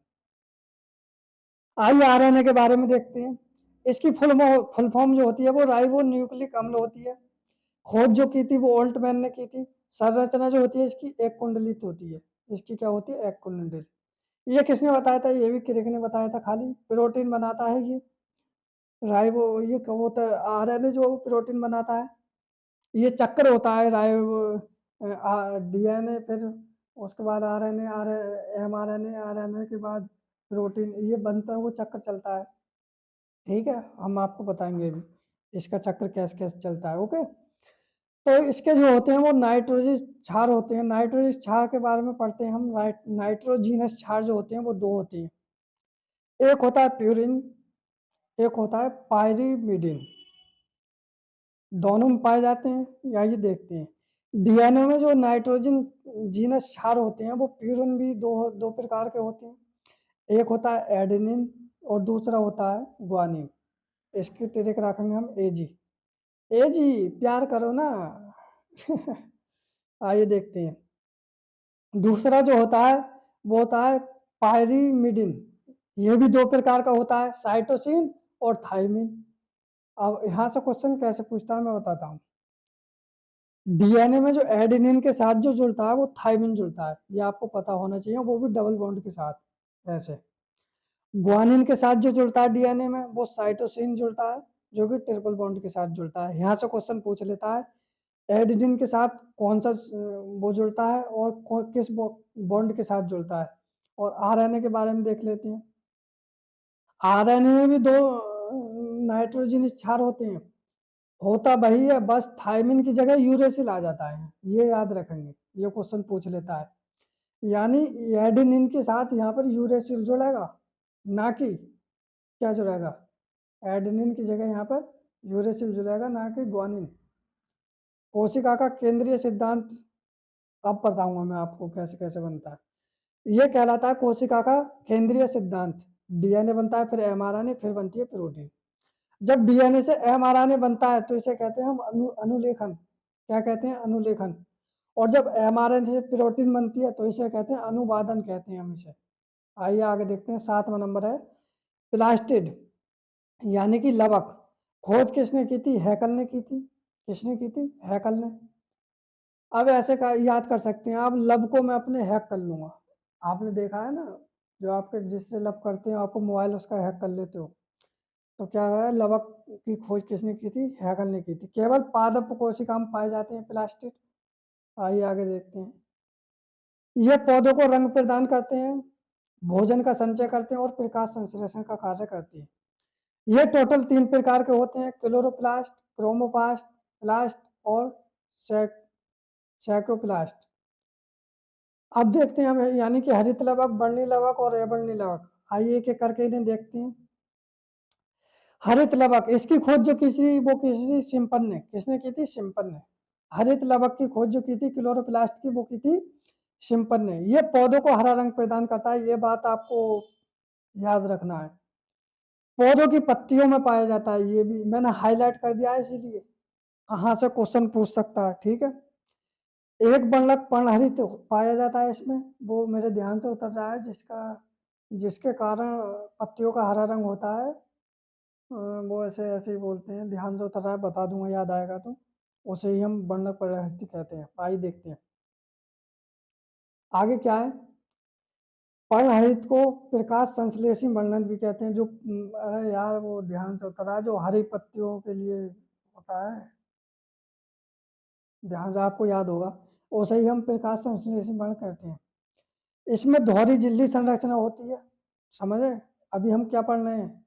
आइए आरएनए के बारे में देखते हैं। इसकी फुल फॉर्म जो होती है वो राइबो न्यूक्लिक अम्ल होती है। खोज जो की थी वो ओल्टमैन ने की थी। संरचना जो होती है इसकी एक कुंडलित होती है। इसकी क्या होती है? एक कुंडलित। ये किसने बताया था? ये भी क्रिक ने बताया था। खाली प्रोटीन बनाता है ये राइबो, ये क्या होता है? आरएनए जो प्रोटीन बनाता है। ये चक्कर होता है राइबो डीएनए, फिर उसके बाद आरएनए, एमआरएनए, आरएनए के बाद प्रोटीन, ये बनता है, वो चक्कर चलता है। ठीक है, हम आपको बताएंगे अभी इसका चक्कर कैसे कैसे चलता है। ओके, तो इसके जो होते हैं वो नाइट्रोजन क्षार होते हैं। नाइट्रोजन क्षार के बारे में पढ़ते हैं हम। नाइट्रोजीनस क्षार जो होते हैं वो दो होते हैं, एक होता है प्यूरिन, एक होता है पायरीमिडिन। दोनों में पाए जाते हैं। या ये देखते हैं डीएनए में जो नाइट्रोजन जीनस क्षार होते हैं वो प्यूरिन भी दो प्रकार के होते हैं। एक होता है एडेनिन और दूसरा होता है ग्वानिन। इसकी ट्रिक रखेंगे हम एजी। एजी प्यार करो ना। आइए देखते हैं। दूसरा जो होता है वो होता है पायरीमिडिन। ये भी दो प्रकार का होता है, साइटोसिन और थाइमिन। अब यहाँ से क्वेश्चन कैसे पूछता है मैं बताता हूँ। डीएनए में जो एडेनिन के साथ जो जुड़ता है वो थाइमिन जुड़ता है, ये आपको पता होना चाहिए, वो भी डबल बॉन्ड के साथ। ऐसे ग्वानिन के साथ जो जुड़ता है डीएनए में वो साइटोसिन जुड़ता है, जो कि ट्रिपल बॉन्ड के साथ जुड़ता है। यहाँ से क्वेश्चन पूछ लेता है एडेनिन के साथ कौन सा वो जुड़ता है और किस बॉन्ड के साथ जुड़ता है। और आरएनए के बारे में देख लेते हैं। आरएनए में भी दो नाइट्रोजन क्षार होते हैं, होता वही है, बस थायमिन की जगह यूरेसिल आ जाता है, ये याद रखेंगे, ये क्वेश्चन पूछ लेता है। यानी एडेनिन के साथ यहाँ पर यूरेसिल जुड़ेगा, ना कि क्या जुड़ेगा, एडेनिन की जगह यहाँ पर यूरेसिल जुड़ेगा, ना कि ग्वानिन। कोशिका का केंद्रीय सिद्धांत अब बताऊंगा मैं आपको कैसे कैसे बनता है। ये कहलाता है कोशिका का केंद्रीय सिद्धांत। डीएनए बनता है, फिर एमआरएनए, फिर बनती है प्रोटीन। जब डीएनए से एमआरएनए बनता है तो इसे कहते हैं हम अनुलेखन। क्या कहते हैं, अनुलेखन। और जब एमआरएनए से प्रोटीन बनती है तो इसे कहते हैं अनुवादन, कहते हैं हम इसे। आइए आगे देखते हैं। 7वां नंबर है प्लास्टिड, यानी कि लवक। खोज किसने की थी, हैकल ने की थी। किसने की थी, हैकल ने। अब ऐसे का याद कर सकते हैं आप, लब को मैं अपने हैक कर लूंगा। आपने देखा है ना, जो आपके जिससे लब करते हैं आपको मोबाइल उसका हैक कर लेते हो। तो क्या है, लवक की खोज किसने की थी, हैगल ने की थी। केवल पादप कोशिका में पाए जाते हैं प्लास्टिड। आइए आगे देखते हैं। ये पौधों को रंग प्रदान करते हैं, भोजन का संचय करते हैं और प्रकाश संश्लेषण का कार्य करते हैं। ये टोटल 3 प्रकार के होते हैं, क्लोरोप्लास्ट, क्रोमोप्लास्ट प्लास्ट और सैकोप्लास्ट। अब देखते हैं हम, यानी कि हरित लवक, वर्णी लवक और अवर्णी लवक। आइए एक एक करके इन्हें देखते हैं। हरित लवक, इसकी खोज जो किसी वो किसी सिंपन ने, किसने की थी, सिंपन ने। हरित लवक की खोज जो की थी क्लोरोप्लास्ट की, वो की थी सिंपन ने। ये पौधों को हरा रंग प्रदान करता है, ये बात आपको याद रखना है। पौधों की पत्तियों में पाया जाता है, ये भी मैंने हाईलाइट कर दिया है, इसीलिए कहाँ से क्वेश्चन पूछ सकता है, ठीक है। एक बर्लक पर्णहरित पाया जाता है इसमें, वो मेरे ध्यान से उतर रहा है, जिसके कारण पत्तियों का हरा रंग होता है। वो ऐसे ऐसे ही बोलते हैं, ध्यान से उतर रहा है, बता दूंगा याद आएगा तो। उसे ही हम वर्णक पर्णहरित कहते हैं। आइए देखते हैं आगे क्या है। पर्णहरित को प्रकाश संश्लेषी वर्णन भी कहते हैं। जो अरे यार वो ध्यान से उतर रहा है, जो हरी पत्तियों के लिए होता है, ध्यान से आपको याद होगा, उसे ही हम प्रकाश संश्लेषी वर्णन कहते हैं। इसमें दोहरी झिल्ली संरचना होती है, समझे। अभी हम क्या पढ़ रहे हैं,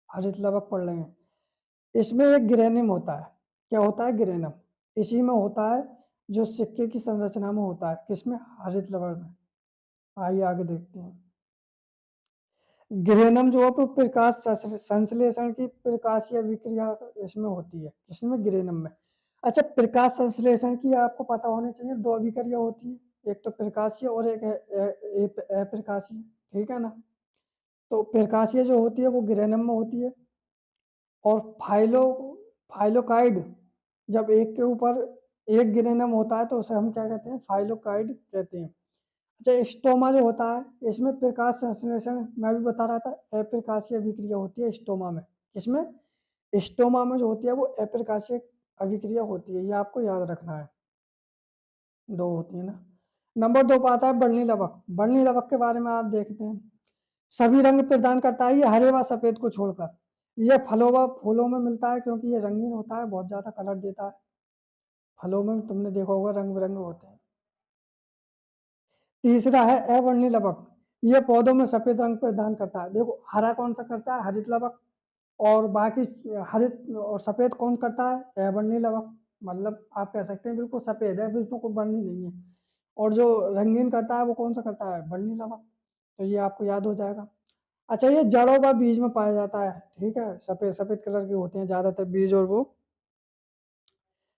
हरित लवक पढ़ रहे हैं। इसमें एक ग्रेनिम होता है, क्या होता है, ग्रेनम। इसी में होता है जो सिक्के की संरचना में होता है, किसमें, हरित लवक में। आइए आगे देखते हैं। ग्रेनम जो है वो प्रकाश संश्लेषण की प्रकाशीय विक्रिया इसमें होती है, किसमें, ग्रेनम में। अच्छा, प्रकाश संश्लेषण की आपको पता होनी चाहिए, दो अभिक्रिया होती है, एक तो प्रकाशीय और एक अप्रकाशीय, ठीक है ना। तो प्रकाशीय जो होती है वो ग्रेनम में होती है। और फाइलोकाइड, जब एक के ऊपर एक ग्रेनम होता है तो उसे हम क्या कहते हैं, फाइलोकाइड कहते हैं। अच्छा, स्टोमा जो होता है इसमें प्रकाश संश्लेषण मैं भी बता रहा था, अप्रकाशीय अभिक्रिया होती है स्टोमा में। किसमें, स्टोमा में जो होती है वो अप्रकाशीय अभिक्रिया होती है, ये आपको याद रखना है। दो होती है ना। नंबर 2 पर आता है वर्णी लवक। वर्णी लवक के बारे में आप देखते हैं, सभी रंग प्रदान करता है, ये हरे व सफेद को छोड़कर। ये फलों व फूलों में मिलता है, क्योंकि ये रंगीन होता है, बहुत ज्यादा कलर देता है। फलों में तुमने देखा होगा रंग बिरंगे होते हैं। तीसरा है अवर्णी लवक, ये पौधों में सफेद रंग प्रदान करता है। देखो हरा कौन सा करता है, हरित लवक। और बाकी हरित और सफेद कौन करता है, अवर्णी लवक। मतलब आप कह सकते हैं बिल्कुल सफ़ेद है, अभी उसमें कोई वर्णी नहीं है। और जो रंगीन करता है वो कौन सा करता है, वर्णी लवक। तो ये आपको याद हो जाएगा। अच्छा, ये जड़ों व बीज में पाया जाता है, ठीक है, सफ़ेद सफ़ेद कलर के होते हैं ज़्यादातर बीज, और वो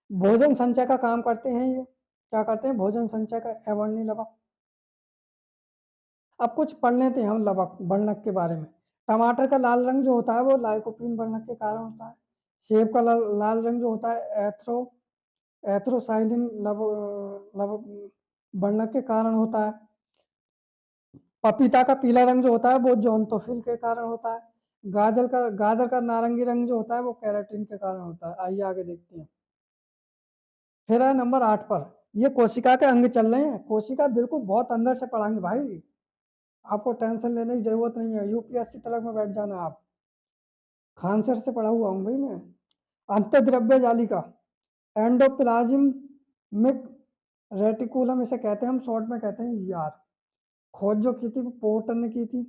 भोजन संचय का काम करते हैं। ये क्या करते हैं, भोजन संचय का, अवर्णी लवक। अब कुछ पढ़ लेते हैं हम लवक वर्णक के बारे में। टमाटर का लाल रंग जो होता है वो लाइकोपीन वर्णक के कारण होता है। सेब का लाल रंग जो होता है एथ्रोसाइलिन लव लव वर्णक के कारण होता है। पपीता का पीला रंग जो होता है वो जोंतोफिल के कारण होता है। गाजर का नारंगी रंग जो होता है वो कैराटिन के कारण होता है। आइए आगे देखते हैं। फिर है नंबर 8 पर, ये कोशिका के अंग चल रहे हैं। कोशिका बिल्कुल बहुत अंदर से पढ़ाएंगे भाई, आपको टेंशन लेने की जरूरत नहीं है, यूपीएससी तलक में बैठ जाना आप। खान सर से पढ़ा हुआ हूँ भाई मैं। अंतःद्रव्य जालिका, एंडोप्लाज्मिक रेटिकुलम इसे कहते हैं, हम शॉर्ट में कहते हैं यार। खोज जो की थी वो पोर्टर ने की थी।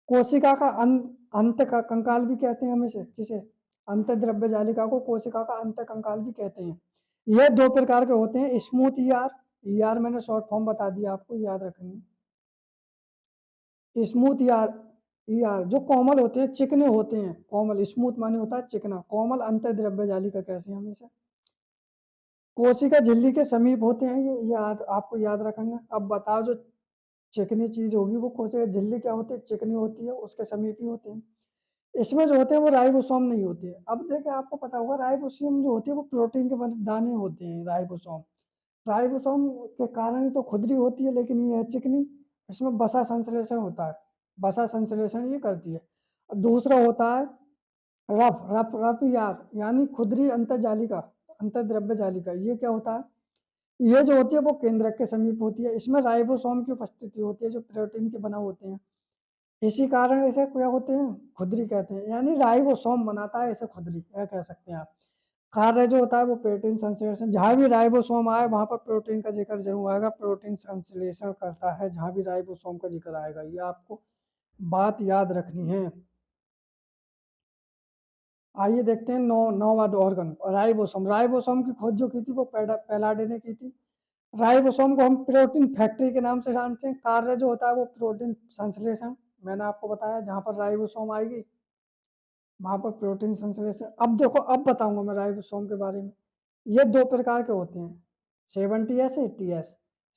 कोशिका का अंत का कंकाल भी कहते हैं हम इसे, किसे, अंतःद्रव्य जालिका को कोशिका का अंत कंकाल भी कहते हैं। ये दो प्रकार के होते हैं, स्मूथ ईआर, ईआर मैंने शॉर्ट फॉर्म बता दिया आपको, याद रखेंगे। स्मूथ ईआर, ईआर जो कोमल होते हैं, चिकने होते हैं, कोमल, स्मूथ माने होता है चिकना, कोमल अंतःद्रव्य जालिका कैसे हम इसे। कोशिका झिल्ली के समीप होते हैं, ये याद आपको याद रखेंगे। अब बताओ, जो चिकनी चीज होगी वो कोशिका झिल्ली क्या होती है, चिकनी होती है, उसके समीप ही होते हैं। इसमें जो होते हैं वो राइबोसोम नहीं होते हैं। अब देखिए आपको पता होगा, राइबोसोम जो होती है वो प्रोटीन के बने दाने होते हैं, राइबोसोम। राइबोसोम के कारण ही तो खुदरी होती है, लेकिन ये है चिकनी। इसमें वसा संश्लेषण होता है, वसा संश्लेषण ये करती है। दूसरा होता है रफ रफ रफ यार, यानी खुदरी अंतर्जालिका, अंतर्द्रव्य जालिका। ये क्या होता है, ये जो होती है वो केंद्रक के समीप होती है। इसमें राइबोसोम की उपस्थिति होती है जो प्रोटीन के बना होते हैं। इसी कारण इसे क्या होते हैं, खुदरी कहते हैं, यानी राइबोसोम बनाता है इसे खुदरी, क्या कह सकते हैं आप। कार्य जो होता है वो प्रोटीन संश्लेषण, जहाँ भी राइबोसोम आए वहां पर प्रोटीन का जिक्र जरूर आएगा, प्रोटीन संश्लेषण करता है जहाँ भी राइबोसोम का जिक्र आएगा, ये आपको बात याद रखनी है। आइए देखते हैं नौवा ऑर्गन, राइबोसोम। राइबोसोम की खोज जो की थी वो पैलाडे ने की थी। राइबोसोम को हम प्रोटीन फैक्ट्री के नाम से जानते हैं। कार्य जो होता है वो प्रोटीन संश्लेषण, मैंने आपको बताया जहां पर राइबोसोम आएगी वहां पर प्रोटीन संश्लेषण। अब देखो, अब बताऊंगा मैं राइबोसोम के बारे में। ये दो प्रकार के होते हैं, 70S 80S।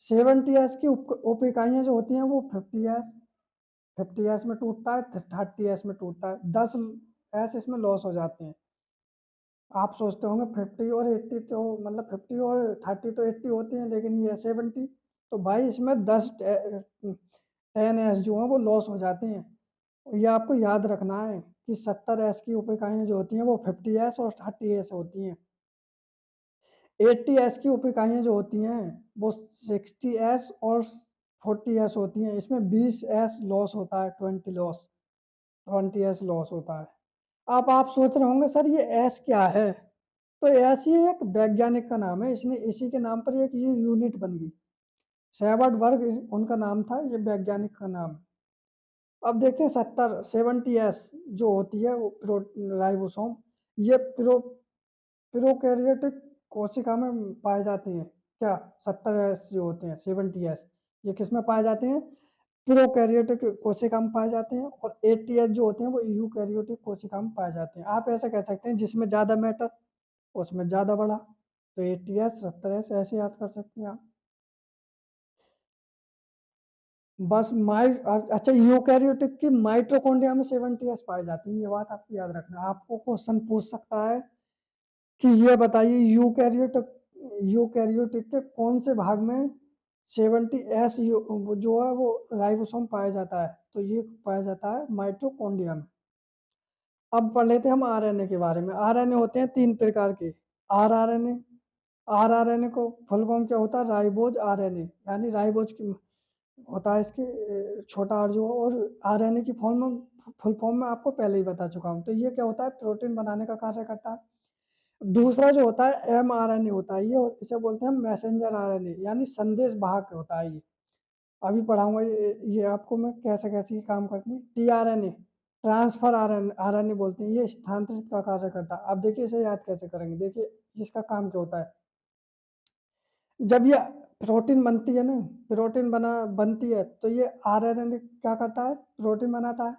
70S की उप इकाइयां जो होती हैं वो 50S, 50S में टूटता है, 30S में टूटता है, 10S इसमें लॉस हो जाते हैं। आप सोचते होंगे 50 और 80 तो मतलब 50 और 30 तो 80 होते हैं, लेकिन ये 70, तो भाई इसमें 10S जो हैं वो लॉस हो जाते हैं। ये आपको याद रखना है कि 70S की उप इकाइयां जो होती हैं वो 50S और 30S होती हैं। 80S की उप इकाइयां जो होती हैं वो 60S और 40S होती हैं। इसमें 20S लॉस होता है, 20S लॉस होता है। अब आप सोच रहे होंगे सर ये एस क्या है, तो एस ये एक वैज्ञानिक का नाम है, इसने इसी के नाम पर एक ये यूनिट बन गई। सेवर्ट वर्ग उनका नाम था, ये वैज्ञानिक का नाम है। अब देखते हैं 70 जो होती है वो राइबोसोम, ये प्रोकैरियोटिक कोशिका में पाए जाते हैं। क्या, 70S जो होते हैं, 70S, ये किस में पाए जाते हैं, प्रोकैरियोटिक कोशिका में पाए जाते हैं। और 80S जो होते हैं वो यूकैरियोटिक कोशिका में पाए जाते हैं। आप ऐसा कह सकते हैं जिसमें ज़्यादा मैटर उसमें ज़्यादा बड़ा, तो 80S 70S ऐसे याद कर सकते हैं आप। बस अच्छा, यूकैरियोटिक की माइटोकॉन्ड्रिया में 70S पाई जाती है, ये बात आपको याद रखना। आपको क्वेश्चन पूछ सकता है कि ये बताइए यूकैरियोटिक के कौन से भाग में 70S जो है वो राइबोसोम पाया जाता है, तो ये पाया जाता है माइटोकॉन्ड्रिया में। अब पढ़ लेते हैं हम आरएनए के बारे में। आरएनए होते हैं 3 प्रकार के। आरआरएनए, आरआरएनए को फुल फॉर्म क्या होता है, राइबोज आरएनए, यानी राइबोज की होता है इसके छोटा आर जो, और आरएनए की फुल फॉर्म में आपको पहले ही बता चुका हूँ। तो ये क्या होता है, प्रोटीन बनाने का कार्य करता है। दूसरा जो होता है एमआरएनए होता है, ये इसे बोलते हैं मैसेंजर आरएनए, यानी संदेश वाहक होता है ये। अभी पढ़ाऊंगा ये आपको मैं कैसे कैसे ये काम करती है। टीआरएनए, ट्रांसफर आरएनए बोलते हैं, ये स्थानांतरित का कार्य करता है। अब देखिए इसे याद कैसे करेंगे, देखिए जिसका काम क्या होता है, जब ये प्रोटीन बनती है ना, प्रोटीन बनती है तो ये आरएनए क्या करता है, प्रोटीन बनाता है।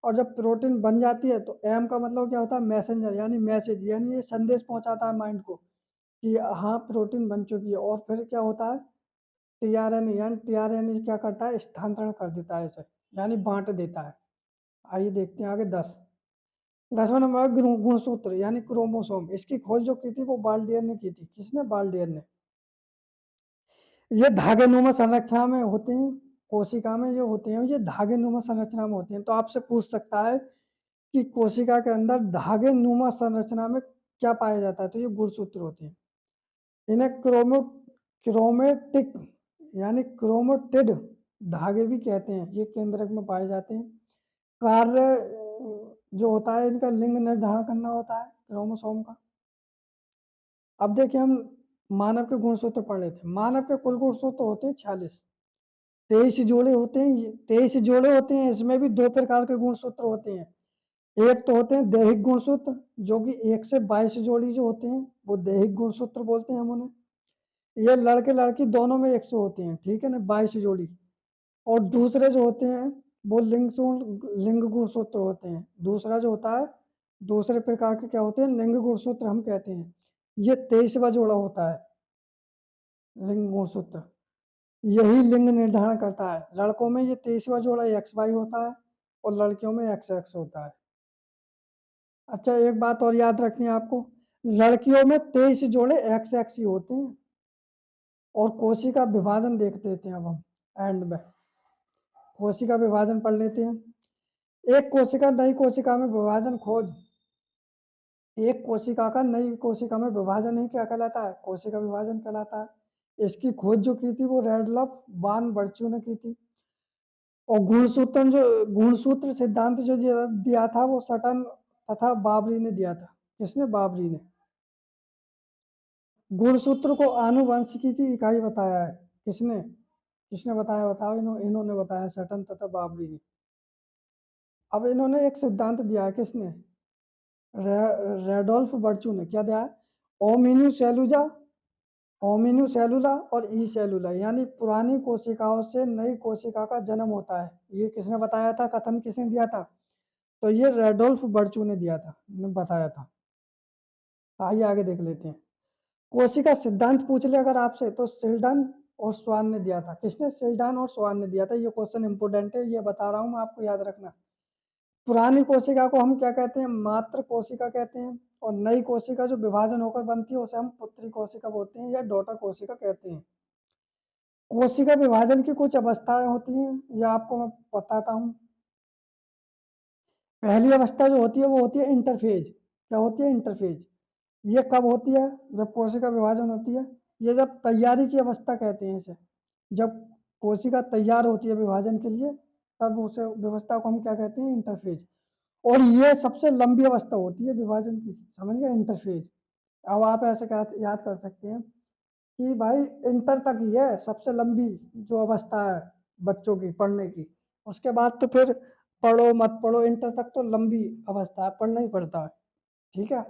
और जब प्रोटीन बन जाती है तो एम का मतलब क्या होता है, मैसेंजर यानी मैसेज, यानी ये संदेश पहुंचाता है माइंड को कि हाँ प्रोटीन बन चुकी है। और फिर क्या होता है, टीआरएनए, यानी टीआरएनए क्या करता है, स्थानांतरण कर देता है इसे, यानी बांट देता है। आइए देखते हैं आगे 10वां नंबर गुणसूत्र यानी क्रोमोसोम। इसकी खोज जो की थी वो बाल्डियर ने की थी। किसने, बाल्डियर ने। ये धागेनुमा संरचना में होते हैं, कोशिका में जो होते हैं ये धागेनुमा संरचना में होते हैं। तो आपसे पूछ सकता है कि कोशिका के अंदर धागेनुमा संरचना में क्या पाया जाता है, तो ये गुणसूत्र होते हैं। इन्हें क्रोमेटिक यानी क्रोमेटिड धागे भी कहते हैं। ये केंद्रक में पाए जाते हैं। कार्य जो होता है इनका लिंग निर्धारण करना होता है क्रोमोसोम का। अब देखिए हम मानव के गुणसूत्र पढ़ लेते हैं। मानव के कुल गुणसूत्र होते हैं 46। 23 जोड़े होते हैं, 23 जोड़े होते हैं। इसमें भी दो प्रकार के गुणसूत्र होते हैं। एक तो होते हैं दैहिक गुणसूत्र, जो कि 1 से 22 जोड़ी जो होते हैं वो दैहिक गुणसूत्र बोलते हैं हम उन्हें। ये लड़के लड़की दोनों में 100 होते हैं, ठीक है ना, 22 जोड़ी। और दूसरे जो होते हैं वो लिंग गुणसूत्र होते हैं। दूसरा जो होता है, दूसरे प्रकार के क्या होते हैं, लिंग गुणसूत्र हम कहते हैं। ये 23वां जोड़ा होता है लिंग गुणसूत्र। यही लिंग निर्धारण करता है। लड़कों में ये 23वां जोड़ा XY होता है और लड़कियों में XX होता है। अच्छा एक बात और याद रखनी है आपको, लड़कियों में 23 जोड़े XX ही होते हैं। और कोशिका विभाजन देख लेते हैं अब हम एंड में। कोशिका विभाजन पढ़ लेते हैं। एक कोशिका नई कोशिका में विभाजन खोज। एक कोशिका का नई कोशिका में विभाजन ही क्या कहलाता है, कोशिका विभाजन कहलाता है। इसकी खोज जो की थी वो रेडलफ वान बर्च्यू ने की थी। और गुणसूत्र सिद्धांत जो दिया था वो सटन तथा बाबरी ने दिया था। किसने, बाबरी ने। गुणसूत्र को आनुवंशिकी की इकाई बताया है। किसने, किसने बताया, बताओ। इन्होंने बताया, सटन तथा बाबरी ने। अब इन्होंने एक सिद्धांत दिया है। किसने, रेडोल्फ बर्चू ने। क्या दिया है, ओमिन्यू सेलुजा, ओमिन्यू सेलुला और ई सेलुला, यानी पुरानी कोशिकाओं से नई कोशिका का जन्म होता है। ये किसने बताया था, कथन किसने दिया था, तो ये रेडोल्फ बर्चू ने दिया था, बताया था। आइए आगे देख लेते हैं। कोशिका सिद्धांत पूछ ले अगर आपसे तो सिल्डन और स्वान ने दिया था। किसने, सिल्डन और स्वान ने दिया था। ये क्वेश्चन इंपोर्टेंट है, ये बता रहा हूं मैं आपको, याद रखना। पुरानी कोशिका को हम क्या कहते हैं, मात्र कोशिका कहते हैं। और नई कोशिका जो विभाजन होकर बनती है उसे हम पुत्री कोशिका बोलते हैं या डॉटर कोशिका कहते हैं। कोशिका विभाजन की कुछ अवस्थाएं होती हैं, यह आपको मैं बताता हूँ। पहली अवस्था जो होती है वो होती है इंटरफेज। क्या होती है, इंटरफेज। ये कब होती है, जब कोशिका विभाजन होती है। ये जब तैयारी की अवस्था कहते हैं इसे। जब कोशिका तैयार होती है विभाजन के लिए तब उस व्यवस्था को हम क्या कहते हैं, इंटरफेज। और ये सबसे लंबी अवस्था होती है विभाजन की, समझ गए, इंटरफेज। अब आप ऐसे याद कर सकते हैं कि भाई इंटर तक ही है सबसे लंबी जो अवस्था है बच्चों की पढ़ने की। उसके बाद तो फिर पढ़ो मत पढ़ो, इंटर तक तो लंबी अवस्था है, पढ़ना ही पड़ता है, ठीक है।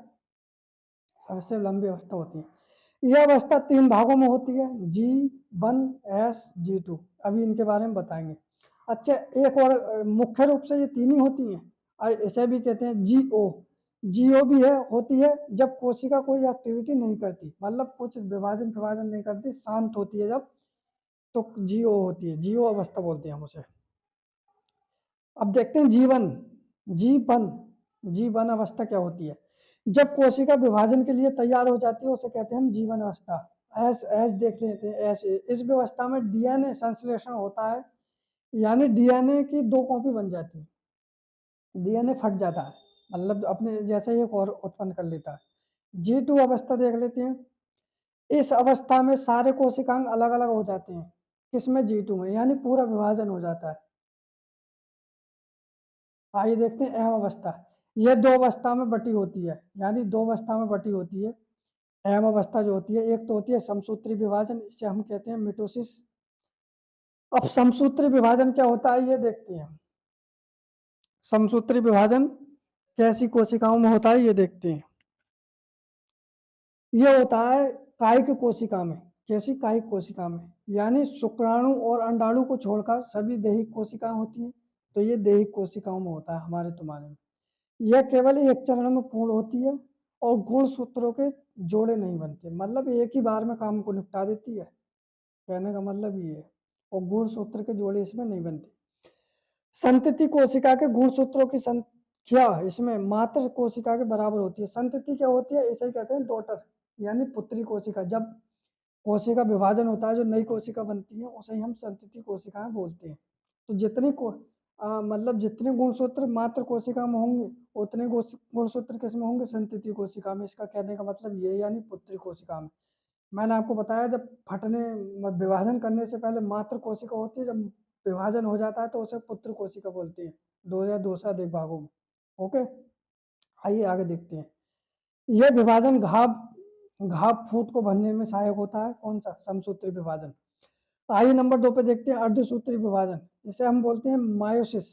सबसे लंबी अवस्था होती है। यह अवस्था 3 भागों में होती है, G1 S G2। अभी इनके बारे में बताएंगे। अच्छा एक और, मुख्य रूप से ये 3 ही होती हैं। इसे भी कहते हैं GO। GO भी है, होती है जब कोशिका कोई एक्टिविटी नहीं करती, मतलब कुछ विभाजन नहीं करती, शांत होती है जब, तो GO होती है, GO अवस्था बोलते हैं हम उसे। अब देखते हैं जी वन अवस्था क्या होती है। जब कोशिका विभाजन के लिए तैयार हो जाती है उसे कहते हैं हम जीवन अवस्था। एस एस देख लेते हैं। एस, इस व्यवस्था में डीएनए संश्लेषण होता है, यानी डीएनए की 2 कॉपी बन जाती है। डीएनए फट जाता है, मतलब अपने जैसे ही एक और उत्पन्न कर लेता है। G2 अवस्था देख लेते हैं। इस अवस्था में सारे कोशिकांग अलग अलग हो जाते हैं। किसमें, G2 में, यानी पूरा विभाजन हो जाता है। आइए देखते हैं एम अवस्था। यह 2 अवस्था में बटी होती है, यानी 2 अवस्था में बटी होती है। एम अवस्था जो होती है, एक तो होती है समसूत्री विभाजन, इसे हम कहते हैं मिटोसिस। अब समसूत्री विभाजन क्या होता है ये देखते हैं। समसूत्री विभाजन कैसी कोशिकाओं में होता है ये देखते हैं। ये होता है कायिक कोशिका में। कैसी? कायिक कोशिका में, यानी शुक्राणु और अंडाणु को छोड़कर सभी दैहिक कोशिकाएं होती हैं। तो ये दैहिक कोशिकाओं में होता है हमारे तुम्हारे में। यह केवल एक चरण में पूर्ण होती है और गुणसूत्रों के जोड़े नहीं बनते, मतलब एक ही बार में काम को निपटा देती है, कहने का मतलब ये है। और गुणसूत्र के जोड़े इसमें नहीं बनते। संतति कोशिका के गुणसूत्रों की संख्या इसमें मात्र कोशिका के बराबर होती है। संतति क्या होती है? इसे ही कहते हैं डॉटर, यानी पुत्री कोशिका। जब कोशिका विभाजन होता है, जो नई कोशिका बनती है, उसे ही हम संतति कोशिकाएं बोलते हैं। तो मतलब जितने गुणसूत्र मात्र कोशिका में होंगे, उतने गुणसूत्र किसमें होंगे? संतति कोशिका में। इसका कहने का मतलब ये, यानी पुत्री कोशिका में। मैंने आपको बताया, जब विभाजन करने से पहले मात्र कोशिका होती है, जब विभाजन हो जाता है तो उसे पुत्र कोशिका बोलते हैं, दो या दो से अधिक भागों में। ओके, आइए आगे देखते हैं। यह विभाजन घाव घाव फूट को भरने में सहायक होता है। कौन सा? समसूत्री विभाजन। आइए नंबर 2 पे देखते हैं अर्धसूत्री विभाजन। इसे हम बोलते हैं मायोसिस।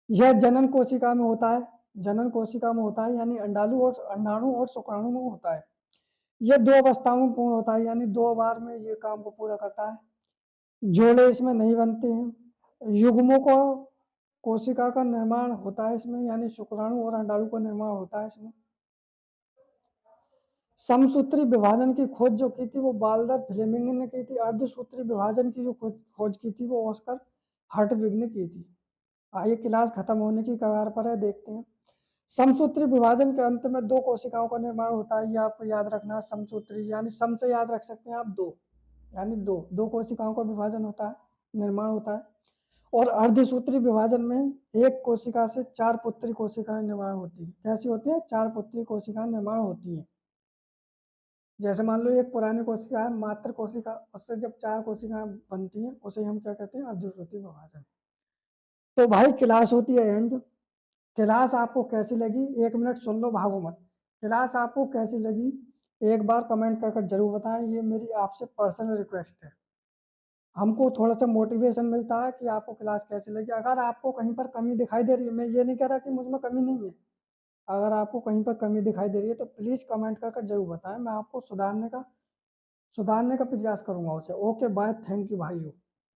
यह जनन कोशिका में होता है। जनन कोशिका में होता है, यानी अंडाणु और शुक्राणु में होता है। यह दो अवस्थाओं में पूर्ण होता है, यानी दो बार में ये काम को पूरा करता है। जोड़े इसमें नहीं बनते हैं। युग्मों को कोशिका का निर्माण होता है इसमें, यानी शुक्राणु और अंडाणु का निर्माण होता है इसमें। समसूत्री विभाजन की खोज जो की थी वो बाल्डर फ्लेमिंग ने की थी। अर्धसूत्री विभाजन की जो खोज की थी वो ऑस्कर हर्टविग ने की थी। आइए क्लास खत्म होने की कगार पर है, देखते हैं। समसूत्री विभाजन के अंत में दो कोशिकाओं का निर्माण होता है, ये आपको याद रखना है। समसूत्री यानी सम से याद रख सकते हैं आप, दो, यानी दो दो कोशिकाओं का विभाजन होता है, निर्माण होता है। और अर्धसूत्री विभाजन में एक कोशिका से चार पुत्री कोशिकाएं निर्माण होती है। कैसी होती है? चार पुत्री कोशिकाएं निर्माण होती हैं। जैसे मान लो एक पुरानी कोशिका है, मात्र कोशिका, उससे जब चार कोशिकाएं बनती हैं, उसे हम क्या कहते हैं? अर्धसूत्री विभाजन। तो भाई क्लास होती है एंड। क्लास आपको कैसी लगी? 1 मिनट सुन लो, भागो मत। क्लास आपको कैसी लगी एक बार कमेंट कर जरूर बताएं, ये मेरी आपसे पर्सनल रिक्वेस्ट है। हमको थोड़ा सा मोटिवेशन मिलता है कि आपको क्लास कैसी लगी। अगर आपको कहीं पर कमी दिखाई दे रही है, मैं ये नहीं कह रहा कि मुझ में कमी नहीं है, अगर आपको कहीं पर कमी दिखाई दे रही है तो प्लीज़ कमेंट कर जरूर बताएं, मैं आपको सुधारने का प्रयास करूंगा उसे। ओके बाय, थैंक यू भाइयों।